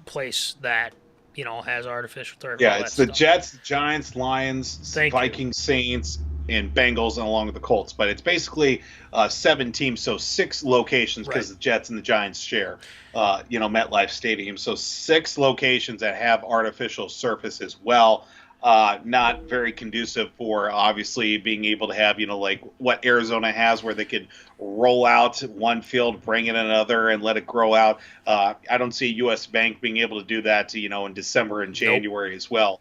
Speaker 2: place that, has artificial turf.
Speaker 3: Yeah, it's the Jets, Giants, Lions, Vikings, Saints, and Bengals, and along with the Colts. But it's basically 7 teams, so 6 locations, because the Jets and the Giants share, MetLife Stadium. So 6 locations that have artificial surface as well. not very conducive for obviously being able to have, like what Arizona has where they could roll out one field, bring in another, and let it grow out. I don't see U.S. Bank being able to do that, in December and January as well.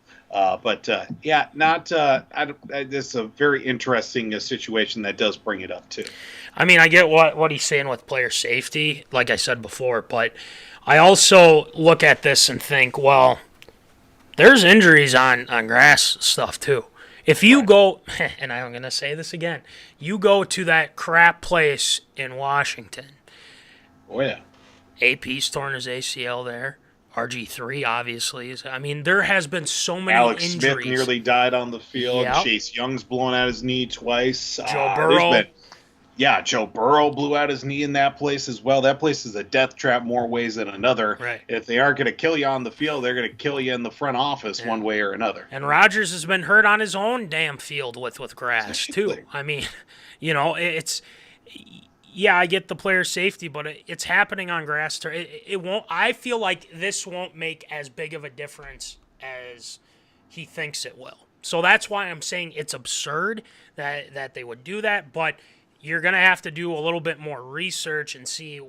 Speaker 3: This is a very interesting situation that does bring it up too.
Speaker 2: I mean, I get what he's saying with player safety, like I said before, but I also look at this and think, well, there's injuries on grass stuff too. If you go, and I'm going to say this again, you go to that crap place in Washington.
Speaker 3: Oh, yeah.
Speaker 2: AP's torn his ACL there. RG3 obviously is. I mean, there has been so many
Speaker 3: Alex
Speaker 2: injuries.
Speaker 3: Smith nearly died on the field.
Speaker 2: Yep.
Speaker 3: Chase Young's blown out his knee twice.
Speaker 2: Joe Burrow.
Speaker 3: Joe Burrow blew out his knee in that place as well. That place is a death trap more ways than another.
Speaker 2: Right.
Speaker 3: If they aren't going to kill you on the field, they're going to kill you in the front office one way or another.
Speaker 2: And Rodgers has been hurt on his own damn field with grass too. I mean, it's I get the player safety, but it's happening on grass. It won't. I feel like this won't make as big of a difference as he thinks it will. So that's why I'm saying it's absurd that they would do that, but you're going to have to do a little bit more research and see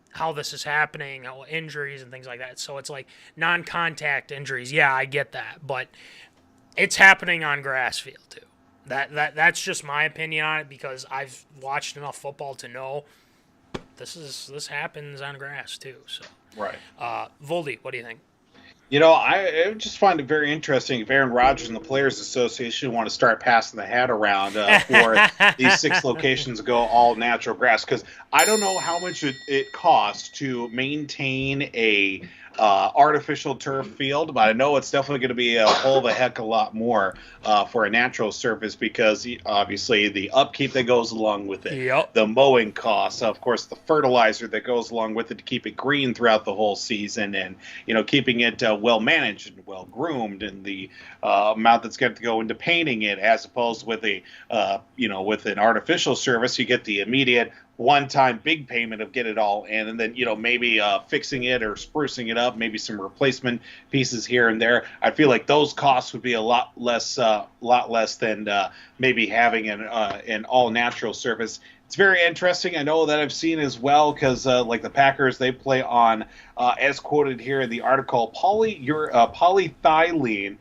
Speaker 2: how this is happening, how injuries and things like that. So it's like non-contact injuries. Yeah, I get that, but it's happening on grass field too. That's just my opinion on it because I've watched enough football to know this happens on grass too. So
Speaker 3: right.
Speaker 2: Voldy, what do you think?
Speaker 3: I just find it very interesting if Aaron Rodgers and the Players Association want to start passing the hat around for these 6 locations to go all natural grass, because I don't know how much it costs to maintain a artificial turf field, but I know it's definitely going to be a whole of a heck of a lot more for a natural surface because obviously the upkeep that goes along with it,
Speaker 2: yep.
Speaker 3: The mowing costs, of course, the fertilizer that goes along with it to keep it green throughout the whole season, and keeping it well managed and well groomed, and the amount that's going to go into painting it, as opposed with with an artificial surface, you get the immediate one-time big payment of get it all in, and then maybe fixing it or sprucing it up, maybe some replacement pieces here and there. I feel like those costs would be a lot less than maybe having an all-natural surface. It's very interesting. I know that I've seen as well because like the Packers, they play on as quoted here in the article, polyethylene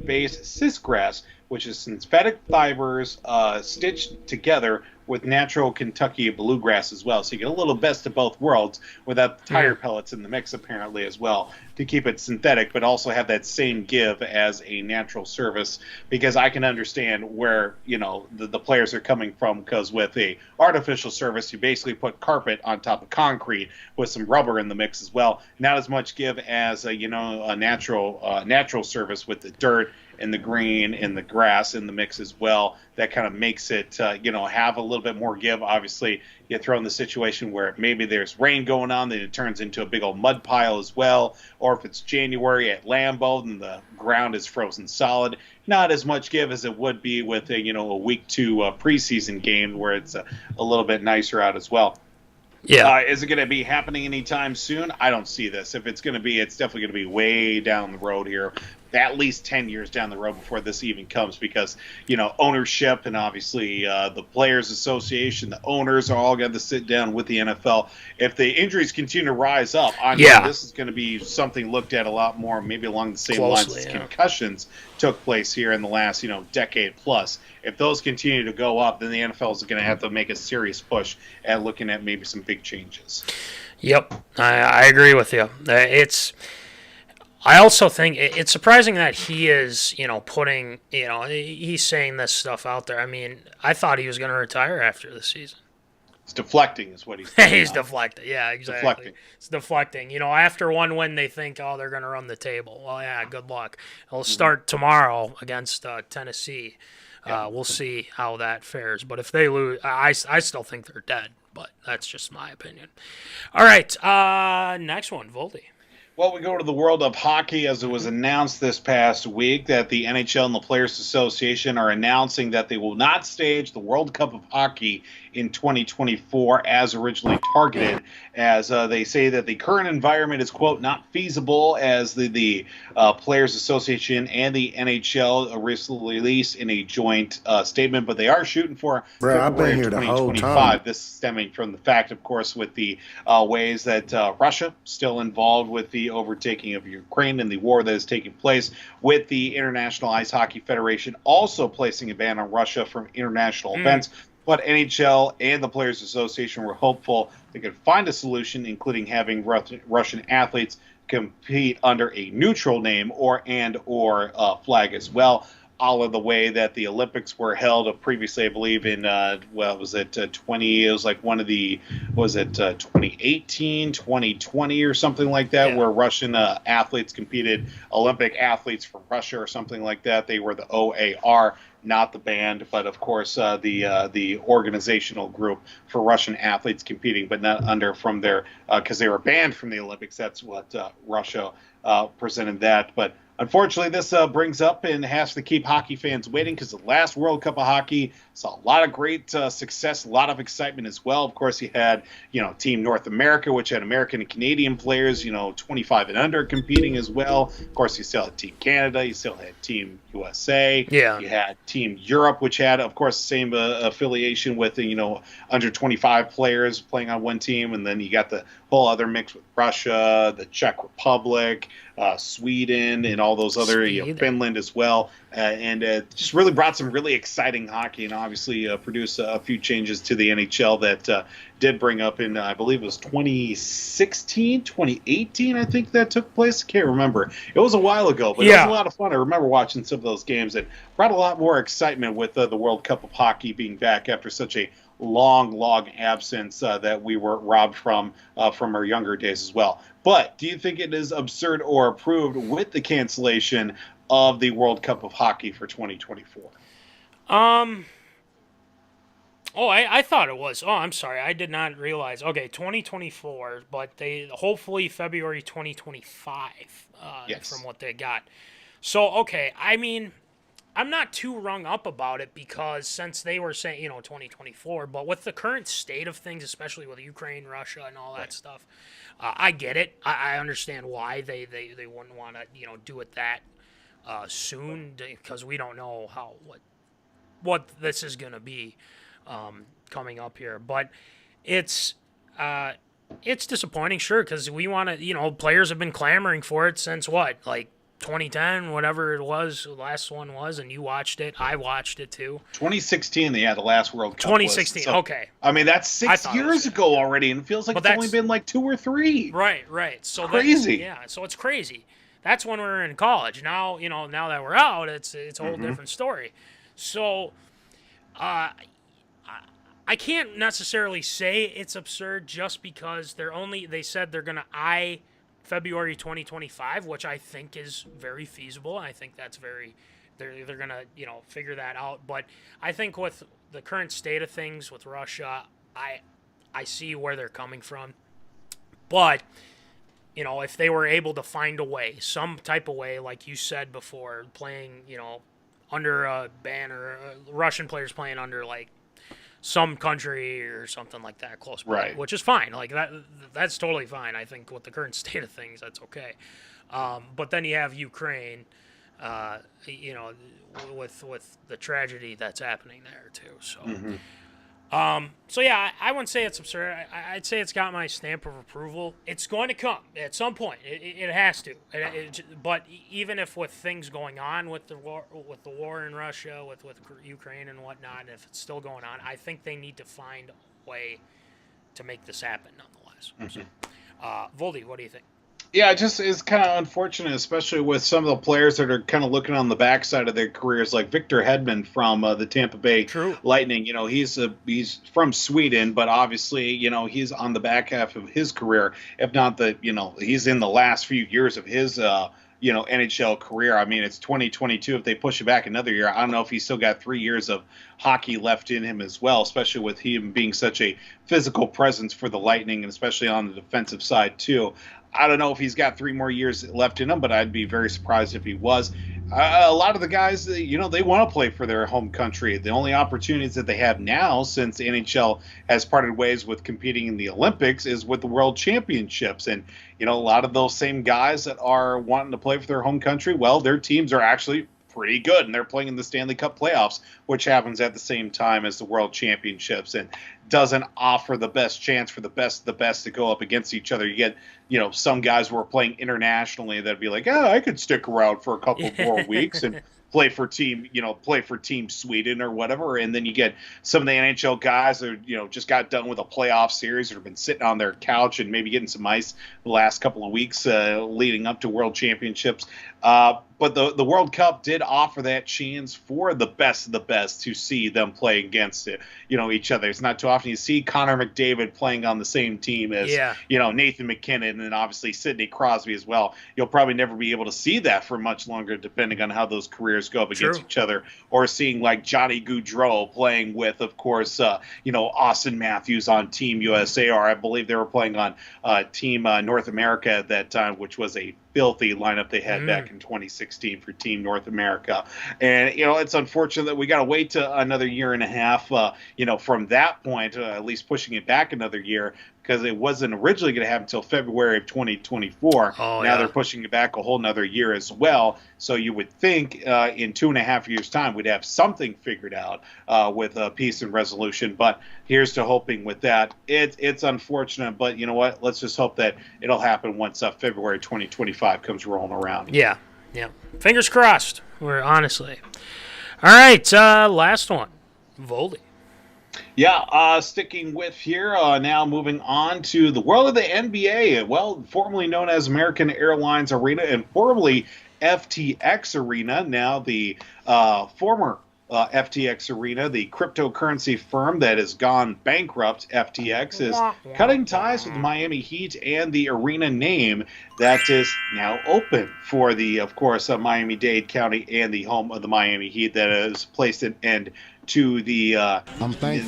Speaker 3: based sisgrass, which is synthetic fibers stitched together with natural Kentucky bluegrass as well. So you get a little best of both worlds without the tire pellets in the mix apparently as well to keep it synthetic, but also have that same give as a natural surface, because I can understand where, the players are coming from, because with a artificial surface, you basically put carpet on top of concrete with some rubber in the mix as well. Not as much give as a natural surface with the dirt and the green and the grass in the mix as well. That kind of makes it, have a little bit more give. Obviously, you throw in the situation where maybe there's rain going on, then it turns into a big old mud pile as well. Or if it's January at Lambeau, then the ground is frozen solid. Not as much give as it would be with a week 2 preseason game where it's a little bit nicer out as well.
Speaker 2: Yeah.
Speaker 3: Is it going to be happening anytime soon? I don't see this. If it's going to be, it's definitely going to be way down the road here. At least 10 years down the road before this even comes, because ownership and obviously the Players Association, the owners are all going to sit down with the NFL. If the injuries continue to rise up, I know this is going to be something looked at a lot more, maybe along the same lines as concussions took place here in the last decade plus. If those continue to go up, then the NFL is going to have to make a serious push at looking at maybe some big changes.
Speaker 2: Yep, I agree with you. I also think it's surprising that he is, putting, he's saying this stuff out there. I mean, I thought he was going to retire after the season.
Speaker 3: It's deflecting is what he's doing.
Speaker 2: He's deflecting. Yeah, exactly.
Speaker 3: Deflecting.
Speaker 2: It's deflecting. After one win, they think, they're going to run the table. Well, yeah, good luck. It'll start tomorrow against Tennessee. We'll see how that fares. But if they lose, I still think they're dead. But that's just my opinion. All right, next one, Voldy.
Speaker 3: Well, we go to the world of hockey, as it was announced this past week that the NHL and the Players Association are announcing that they will not stage the World Cup of Hockey in 2024 as originally targeted, as they say that the current environment is, quote, not feasible, as the Players Association and the NHL recently released in a joint statement, but they are shooting for February of 2025. This stemming from the fact, of course, with the ways that Russia still involved with the overtaking of Ukraine and the war that is taking place, with the International Ice Hockey Federation also placing a ban on Russia from international events. But NHL and the Players Association were hopeful they could find a solution, including having Russian athletes compete under a neutral name or flag as well, all of the way that the Olympics were held previously, I believe, in, was it 2018, 2020 or something like that, where Russian athletes competed, Olympic athletes from Russia or something like that. They were the OAR, not the band, but of course the organizational group for Russian athletes competing, but not under from their, because they were banned from the Olympics. That's what Russia presented that. But unfortunately, this brings up and has to keep hockey fans waiting, because the last World Cup of hockey saw a lot of great success, a lot of excitement as well. Of course, you had, Team North America, which had American and Canadian players, 25 and under competing as well. Of course, you still had Team Canada, you still had Team USA.
Speaker 2: Yeah.
Speaker 3: You had Team Europe, which had, of course, the same affiliation with, under 25 players playing on one team. And then you got the whole other mix with Russia, the Czech Republic, Sweden, and all those other, Finland as well. And just really brought some really exciting hockey, and obviously produced a few changes to the NHL that did bring up in, I believe it was 2016, 2018, I think that took place. I can't remember. It was a while ago, but it was a lot of fun. I remember watching some of those games, and brought a lot more excitement with the World Cup of Hockey being back after such a long absence that we were robbed from our younger days as well. But do you think it is absurd or approved with the cancellation of the World Cup of Hockey for 2024?
Speaker 2: I thought it was. Oh, I'm sorry. I did not realize. Okay, 2024, but they hopefully February 2025 from what they got. So, okay, I mean, I'm not too rung up about it, because since they were saying, 2024, but with the current state of things, especially with Ukraine, Russia, and all that stuff, I get it. I understand why they wouldn't want to, do it that soon, because we don't know what this is going to be coming up here. But it's disappointing, sure, because we want to, players have been clamoring for it since 2010, whatever it was, the last one was, and you watched it. I watched it too.
Speaker 3: 2016, the last World Cup.
Speaker 2: 2016,
Speaker 3: so,
Speaker 2: okay.
Speaker 3: I mean, that's 6 years ago already, and it feels like it's only been 2 or 3.
Speaker 2: Right. So
Speaker 3: crazy.
Speaker 2: So it's crazy. That's when we were in college. Now, now that we're out, it's a whole different story. So, I can't necessarily say it's absurd just because they said they're going to eye February 2025, which I think is very feasible. I think that's they're going to, figure that out. But I think with the current state of things with Russia, I see where they're coming from. But, if they were able to find a way, some type of way, like you said before, playing, under a banner, Russian players playing under, some country or something like that close by,
Speaker 3: right,
Speaker 2: which is fine. That's totally fine. I think with the current state of things, that's okay. But then you have Ukraine, with the tragedy that's happening there too. So, so yeah, I wouldn't say it's absurd. I'd say it's got my stamp of approval. It's going to come at some point. It has to. But even if with things going on with the war in Russia, with Ukraine and whatnot, and if it's still going on, I think they need to find a way to make this happen nonetheless. So, Voldy, what do you think?
Speaker 3: Yeah, it just is kind of unfortunate, especially with some of the players that are kind of looking on the backside of their careers, like Victor Hedman from the Tampa Bay Lightning. He's from Sweden, but obviously, he's on the back half of his career, if not he's in the last few years of his NHL career. I mean, it's 2022. If they push it back another year, I don't know if he's still got 3 years of hockey left in him as well, especially with him being such a physical presence for the Lightning, and especially on the defensive side too. I don't know if he's got 3 more years left in him, but I'd be very surprised if he was. A lot of the guys, they want to play for their home country. The only opportunities that they have now, since the NHL has parted ways with competing in the Olympics, is with the World Championships. And, a lot of those same guys that are wanting to play for their home country, well, their teams are actually pretty good, and they're playing in the Stanley Cup playoffs, which happens at the same time as the World Championships, and doesn't offer the best chance for the best of the best to go up against each other. You get, some guys who are playing internationally that'd be like, I could stick around for a couple more weeks and play for team Sweden or whatever. And then you get some of the NHL guys that, just got done with a playoff series or have been sitting on their couch and maybe getting some ice the last couple of weeks leading up to World Championships. But the World Cup did offer that chance for the best of the best to see them play against each other. It's not too often you see Connor McDavid playing on the same team as Nathan McKinnon and obviously Sidney Crosby as well. You'll probably never be able to see that for much longer, depending on how those careers go up against each other. Or seeing like Johnny Gaudreau playing with, of course, Austin Matthews on Team USA, or I believe they were playing on Team North America at that time, which was a filthy lineup they had back in 2016 for Team North America. And, it's unfortunate that we got to wait to another year and a half, from that point, at least pushing it back another year, because it wasn't originally going to happen until February of 2024. Now they're pushing it back a whole nother year as well. So you would think in 2.5 years' time we'd have something figured out with peace and resolution. But here's to hoping with that. It's unfortunate, but you know what? Let's just hope that it'll happen once February 2025 comes rolling around.
Speaker 2: Yeah. Fingers crossed. Honestly. All right, last one. Voldy.
Speaker 3: Yeah, sticking with here, now moving on to the world of the NBA. Well, formerly known as American Airlines Arena and formerly FTX Arena, now the former FTX Arena, the cryptocurrency firm that has gone bankrupt, FTX, is cutting ties with the Miami Heat and the arena name that is now open for the, of course, Miami-Dade County and the home of the Miami Heat, that has placed an end to the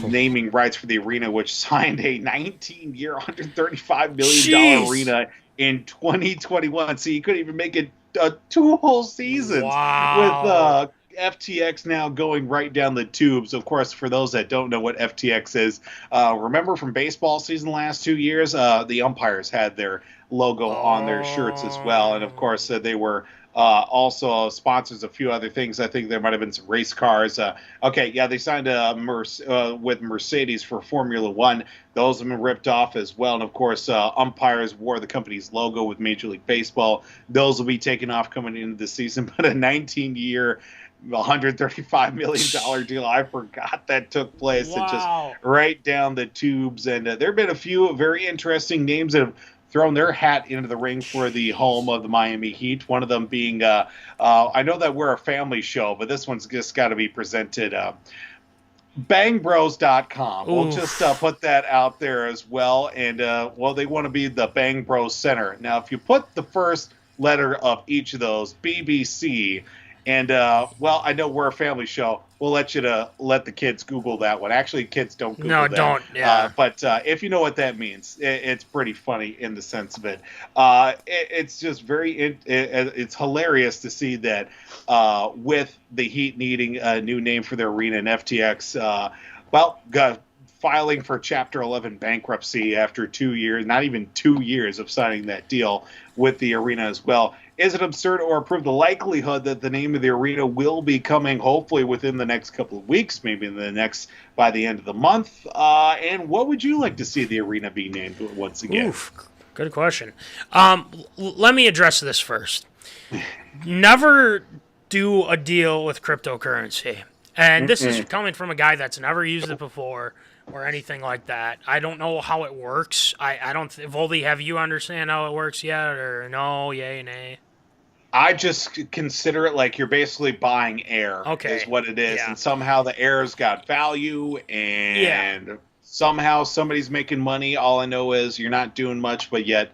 Speaker 3: naming rights for the arena, which signed a 19-year, $135 million arena in 2021. So you couldn't even make it 2 whole seasons with FTX now going right down the tubes. Of course, for those that don't know what FTX is, remember from baseball season the last 2 years, the umpires had their logo on their shirts as well. And of course, they were also sponsors a few other things. I think there might have been some race cars. They signed with Mercedes for Formula One. Those have been ripped off as well. And of course, umpires wore the company's logo with Major League Baseball. Those will be taken off coming into the season. But a 19-year, $135 million deal, I forgot that took place. It just right down the tubes. And there have been a few very interesting names that have thrown their hat into the ring for the home of the Miami Heat. One of them being, I know that we're a family show, but this one's just got to be presented. Bangbros.com. We'll just put that out there as well. And, they want to be the Bang Bros Center. Now, if you put the first letter of each of those, BBC, and, I know we're a family show. We'll let you let the kids Google that one. Actually, kids don't Google that. No, don't. Yeah. But if you know what that means, it's pretty funny in the sense of it. It's just it's hilarious to see that with the Heat needing a new name for their arena and FTX, filing for Chapter 11 bankruptcy after 2 years, not even 2 years of signing that deal with the arena as well. Is it absurd or prove the likelihood that the name of the arena will be coming hopefully within the next couple of weeks, maybe by the end of the month? And what would you like to see the arena be named once again?
Speaker 2: Good question. Let me address this first. Never do a deal with cryptocurrency. And this is coming from a guy that's never used it before or anything like that. I don't know how it works. I don't Voldy, have you understand how it works yet, or no, yay, nay?
Speaker 3: I just consider it like you're basically buying air, is what it is. Yeah. And somehow the air's got value, and somehow somebody's making money. All I know is you're not doing much, but yet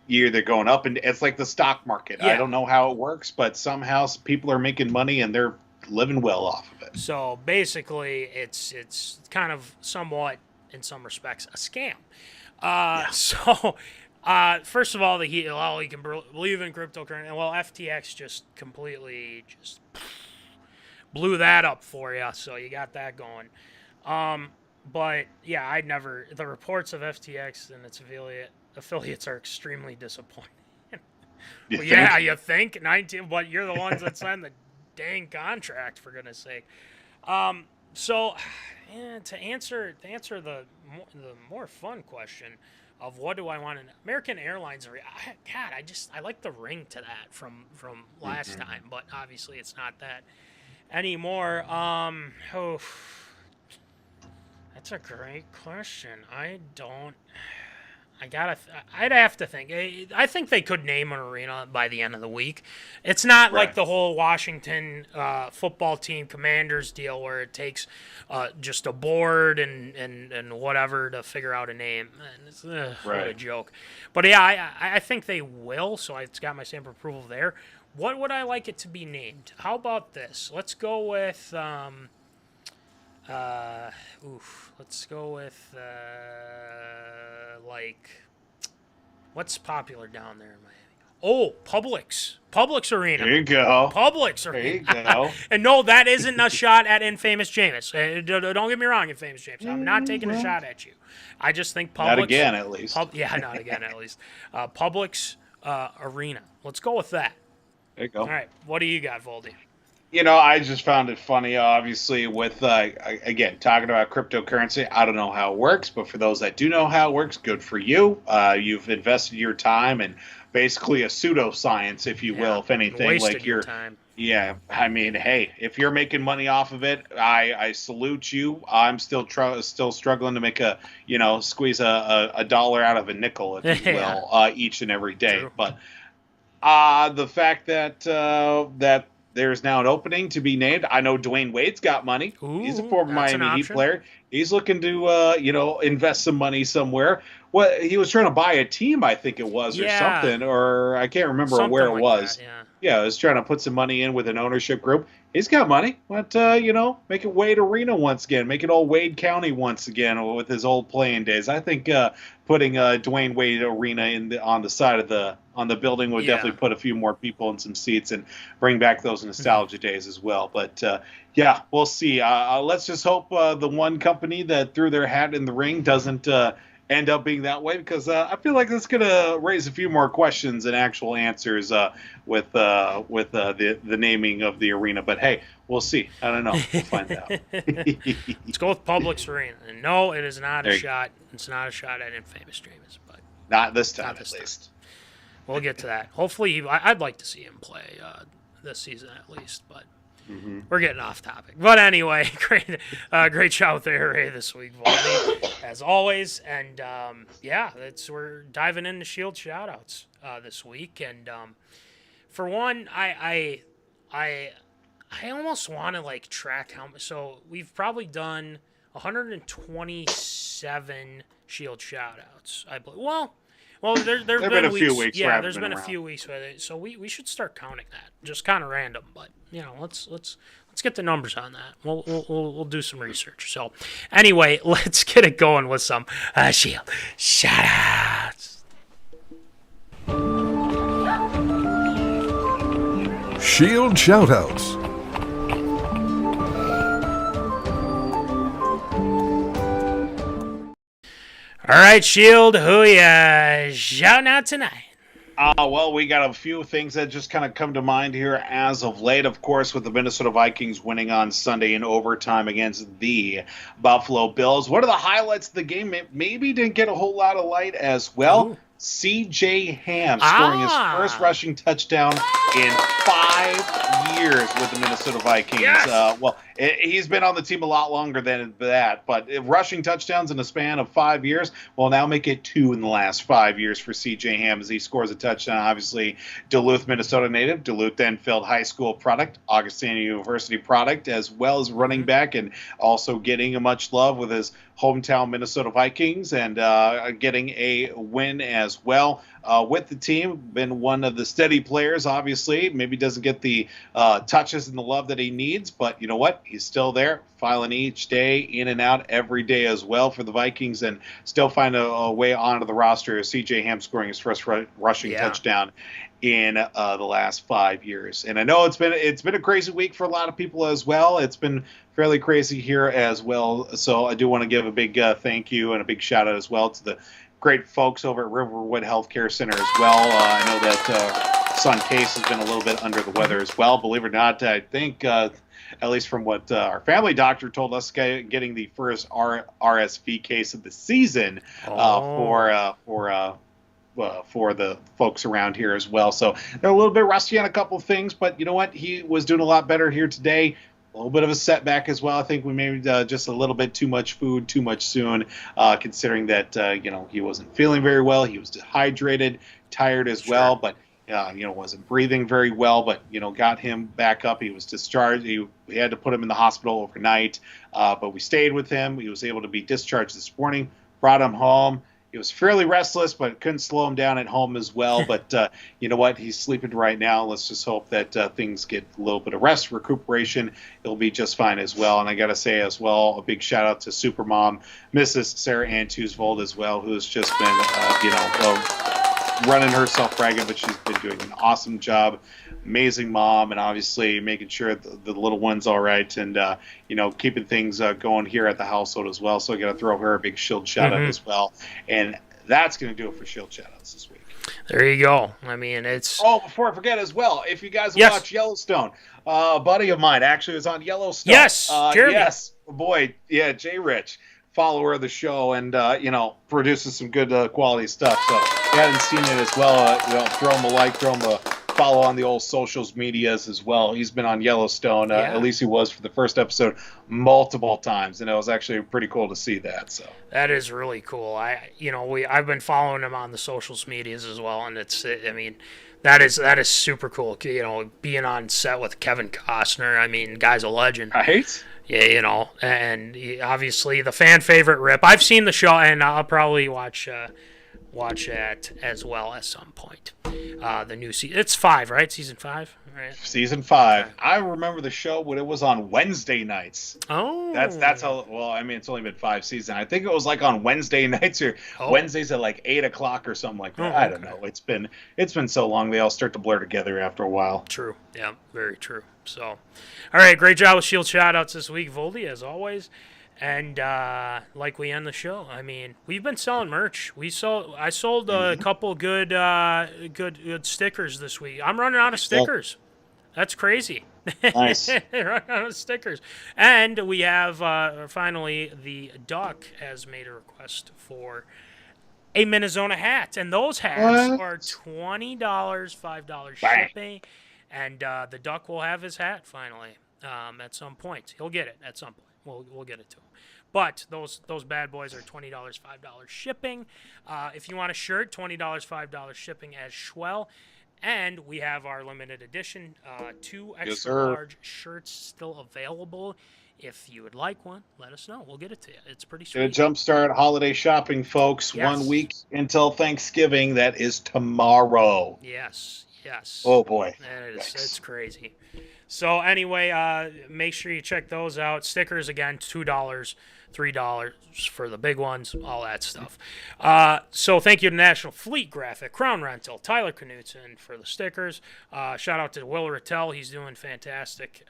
Speaker 3: you're either going up, and it's like the stock market. Yeah. I don't know how it works, but somehow people are making money, and they're living well off of it.
Speaker 2: So basically, it's kind of somewhat, in some respects, a scam. So First of all, you can believe in cryptocurrency. Well, FTX just completely blew that up for you, so you got that going. But yeah, the reports of FTX and its affiliates are extremely disappointing. You think 19, but you're the ones that signed the dang contract, for goodness sake. So to answer the more fun question of what do I want in American Airlines, I like the ring to that from last time, but obviously it's not that anymore. That's a great question. I'd have to think. I think they could name an arena by the end of the week. It's not like the whole Washington football team Commanders deal where it takes just a board and whatever to figure out a name. And it's what a joke. But yeah, I think they will, so it's got my stamp of approval there. What would I like it to be named? How about this? Let's go with... let's go with, what's popular down there in Miami? Oh, Publix. Publix Arena.
Speaker 3: There you go.
Speaker 2: Publix Arena.
Speaker 3: There you go.
Speaker 2: And no, that isn't a shot at Infamous Jameis. Don't get me wrong, Infamous Jameis. I'm not taking a shot at you. I just think Publix.
Speaker 3: Not again, at least.
Speaker 2: Not again, at least. Publix Arena. Let's go with that.
Speaker 3: There you go.
Speaker 2: All right. What do you got, Voldy?
Speaker 3: I just found it funny, obviously, with, again, talking about cryptocurrency. I don't know how it works, but for those that do know how it works, good for you. You've invested your time in basically a pseudoscience, if you will, if anything.
Speaker 2: Wasted your time.
Speaker 3: Yeah, I mean, hey, if you're making money off of it, I salute you. I'm still struggling to squeeze a dollar out of a nickel, if you will, each and every day. True. But the fact that there's now an opening to be named. I know Dwayne Wade's got money. He's a former Miami Heat player. He's looking to, invest some money somewhere. He was trying to buy a team, I think it was, or something, or I can't remember something where it was.
Speaker 2: That,
Speaker 3: he was trying to put some money in with an ownership group. He's got money. But, make it Wade Arena once again. Make it old Wade County once again with his old playing days. I think putting Dwayne Wade Arena on the side of the building would definitely put a few more people in some seats and bring back those nostalgia days as well. But, we'll see. Let's just hope the one company that threw their hat in the ring doesn't end up being that way, because I feel like that's going to raise a few more questions and actual answers with the naming of the arena. But hey, we'll see. I don't know. We'll find out.
Speaker 2: Let's go with Publix Arena. And no, it is not a shot. It's not a shot at Infamous Jameis, but
Speaker 3: not this time, at least.
Speaker 2: We'll get to that. Hopefully, I'd like to see him play this season at least, but. We're getting off topic. But anyway, great show with the Array this week, Voldy, as always. And, we're diving into Shield shoutouts this week. And for one, I almost want to, track how much. So we've probably done 127 Shield shoutouts, I believe. Well, there's been a few weeks. Yeah, there's been a few weeks with it, so we should start counting that. Just kind of random, but let's get the numbers on that. We'll do some research. So anyway, let's get it going with some Shield shoutouts.
Speaker 5: Shield shoutouts.
Speaker 2: All right, Shield, who ya shouting out tonight?
Speaker 3: Well, we got a few things that just kind of come to mind here as of late. Of course, with the Minnesota Vikings winning on Sunday in overtime against the Buffalo Bills. One of the highlights of the game maybe didn't get a whole lot of light as well. Ooh. C.J. Ham scoring his first rushing touchdown in 5 years with the Minnesota Vikings.
Speaker 2: Yes.
Speaker 3: He's been on the team a lot longer than that, but rushing touchdowns in a span of 5 years will now make it 2 in the last 5 years for C.J. Ham as he scores a touchdown. Obviously, Duluth, Minnesota native, Duluth-Enfield High School product, Augustana University product, as well as running back, and also getting much love with his hometown Minnesota Vikings and getting a win as well with the team. Been one of the steady players, obviously. Maybe doesn't get the touches and the love that he needs, but you know what? he's still there, filing each day, in and out every day as well for the Vikings, and still find a way onto the roster. C.J. Ham scoring his first rushing touchdown in the last 5 years. And I know it's been a crazy week for a lot of people as well. It's been fairly crazy here as well. So I do want to give a big thank you and a big shout out as well to the great folks over at Riverwood Healthcare Center as well. I know that son Case has been a little bit under the weather as well. Believe it or not, I think, at least from what our family doctor told us, getting the first RSV case of the season for the folks around here as well. So they're a little bit rusty on a couple of things, but you know what? He was doing a lot better here today. A little bit of a setback as well. I think we maybe just a little bit too much food, too much soon, considering that, he wasn't feeling very well. He was dehydrated, tired as well, but, wasn't breathing very well, but, got him back up. He was discharged. We had to put him in the hospital overnight, but we stayed with him. He was able to be discharged this morning, brought him home. He was fairly restless, but couldn't slow him down at home as well. But you know what? He's sleeping right now. Let's just hope that things get a little bit of rest, recuperation. He'll be just fine as well. And I got to say as well, a big shout out to Supermom, Mrs. Sarah Ann Tusvold as well, who's just been, running herself ragged, but she's been doing an awesome job. Amazing mom, and obviously making sure the little one's all right, and keeping things going here at the household as well. So I got to throw her a big shield shout out as well, and that's going to do it for shield shout outs this week.
Speaker 2: There you go. I mean, it's
Speaker 3: before I forget as well, if you guys watch Yellowstone, a buddy of mine actually was on Yellowstone.
Speaker 2: Yes, Jeremy.
Speaker 3: Yes, boy, yeah, Jay Rich, follower of the show, and produces some good quality stuff. So if you haven't seen it as well, throw him a like, throw him a follow on the old socials medias as well. He's been on Yellowstone, at least he was for the first episode, multiple times, and it was actually pretty cool to see that. So
Speaker 2: that is really cool. I've been following him on the socials medias as well, and that is super cool. Being on set with Kevin Costner, guy's a legend.
Speaker 3: Right?
Speaker 2: Yeah, and obviously the fan favorite Rip. I've seen the show, and I'll probably watch it as well at some point. The new season. It's 5, right? Season 5? Right.
Speaker 3: Season 5. Okay. I remember the show when it was on Wednesday nights.
Speaker 2: Oh.
Speaker 3: That's how, it's only been 5 seasons. I think it was like on Wednesday nights or Wednesdays at like 8 o'clock or something like that. I don't know. It's been so long. They all start to blur together after a while.
Speaker 2: True. Yeah, very true. So, all right. Great job with Shield Shoutouts this week, Voldy, as always. And like we end the show, we've been selling merch. I sold a couple good stickers this week. I'm running out of stickers. That's crazy.
Speaker 3: Nice.
Speaker 2: Running out of stickers. And we have finally the Duck has made a request for a MinneZona hat, and those hats are $20, $5 shipping, and the Duck will have his hat finally at some point. He'll get it at some point. We'll get it to him. But those bad boys are $20, $5 shipping. If you want a shirt, $20, $5 shipping as well. And we have our limited edition 2 extra large shirts still available. If you would like one, let us know. We'll get it to you. It's pretty sweet.
Speaker 3: Gonna jumpstart holiday shopping, folks. Yes. 1 week until Thanksgiving. That is tomorrow.
Speaker 2: Yes.
Speaker 3: Oh boy,
Speaker 2: it's crazy. So anyway, make sure you check those out. Stickers, again, $2, $3 for the big ones, all that stuff. So thank you to National Fleet Graphic, Crown Rental, Tyler Knutson for the stickers. Shout out to Will Rattel. He's doing fantastic,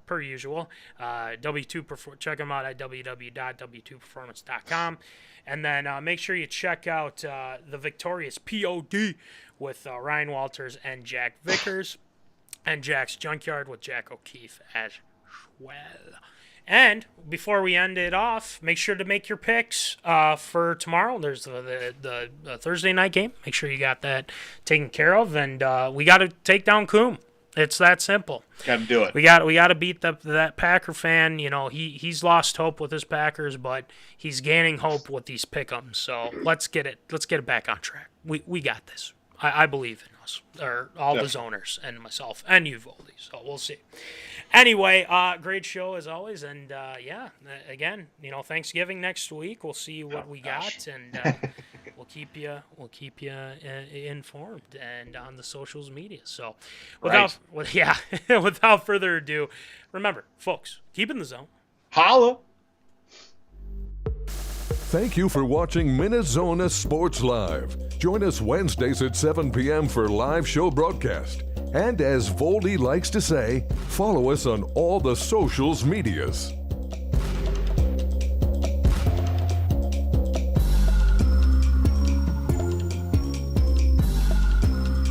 Speaker 2: per usual. Check him out at www.w2performance.com. And then make sure you check out the victorious P.O.D. with Ryan Walters and Jack Vickers. And Jack's Junkyard with Jack O'Keefe as well. And before we end it off, make sure to make your picks for tomorrow. There's the Thursday night game. Make sure you got that taken care of. And we got to take down Coombe. It's that simple.
Speaker 3: Got to do it.
Speaker 2: We got to beat that Packer fan. He's lost hope with his Packers, but he's gaining hope with these pick'ems. So let's get it back on track. We got this. I believe in us, or all the zoners and myself and you, Voldy. So we'll see. Anyway, great show as always, and again, Thanksgiving next week. We'll see what we got, and we'll keep you informed and on the socials media. So,
Speaker 3: Right.
Speaker 2: without further ado, remember, folks, keep in the zone.
Speaker 3: Holla.
Speaker 5: Thank you for watching MinneZona Sports Live. Join us Wednesdays at 7 p.m. for live show broadcast. And as Voldy likes to say, follow us on all the socials medias.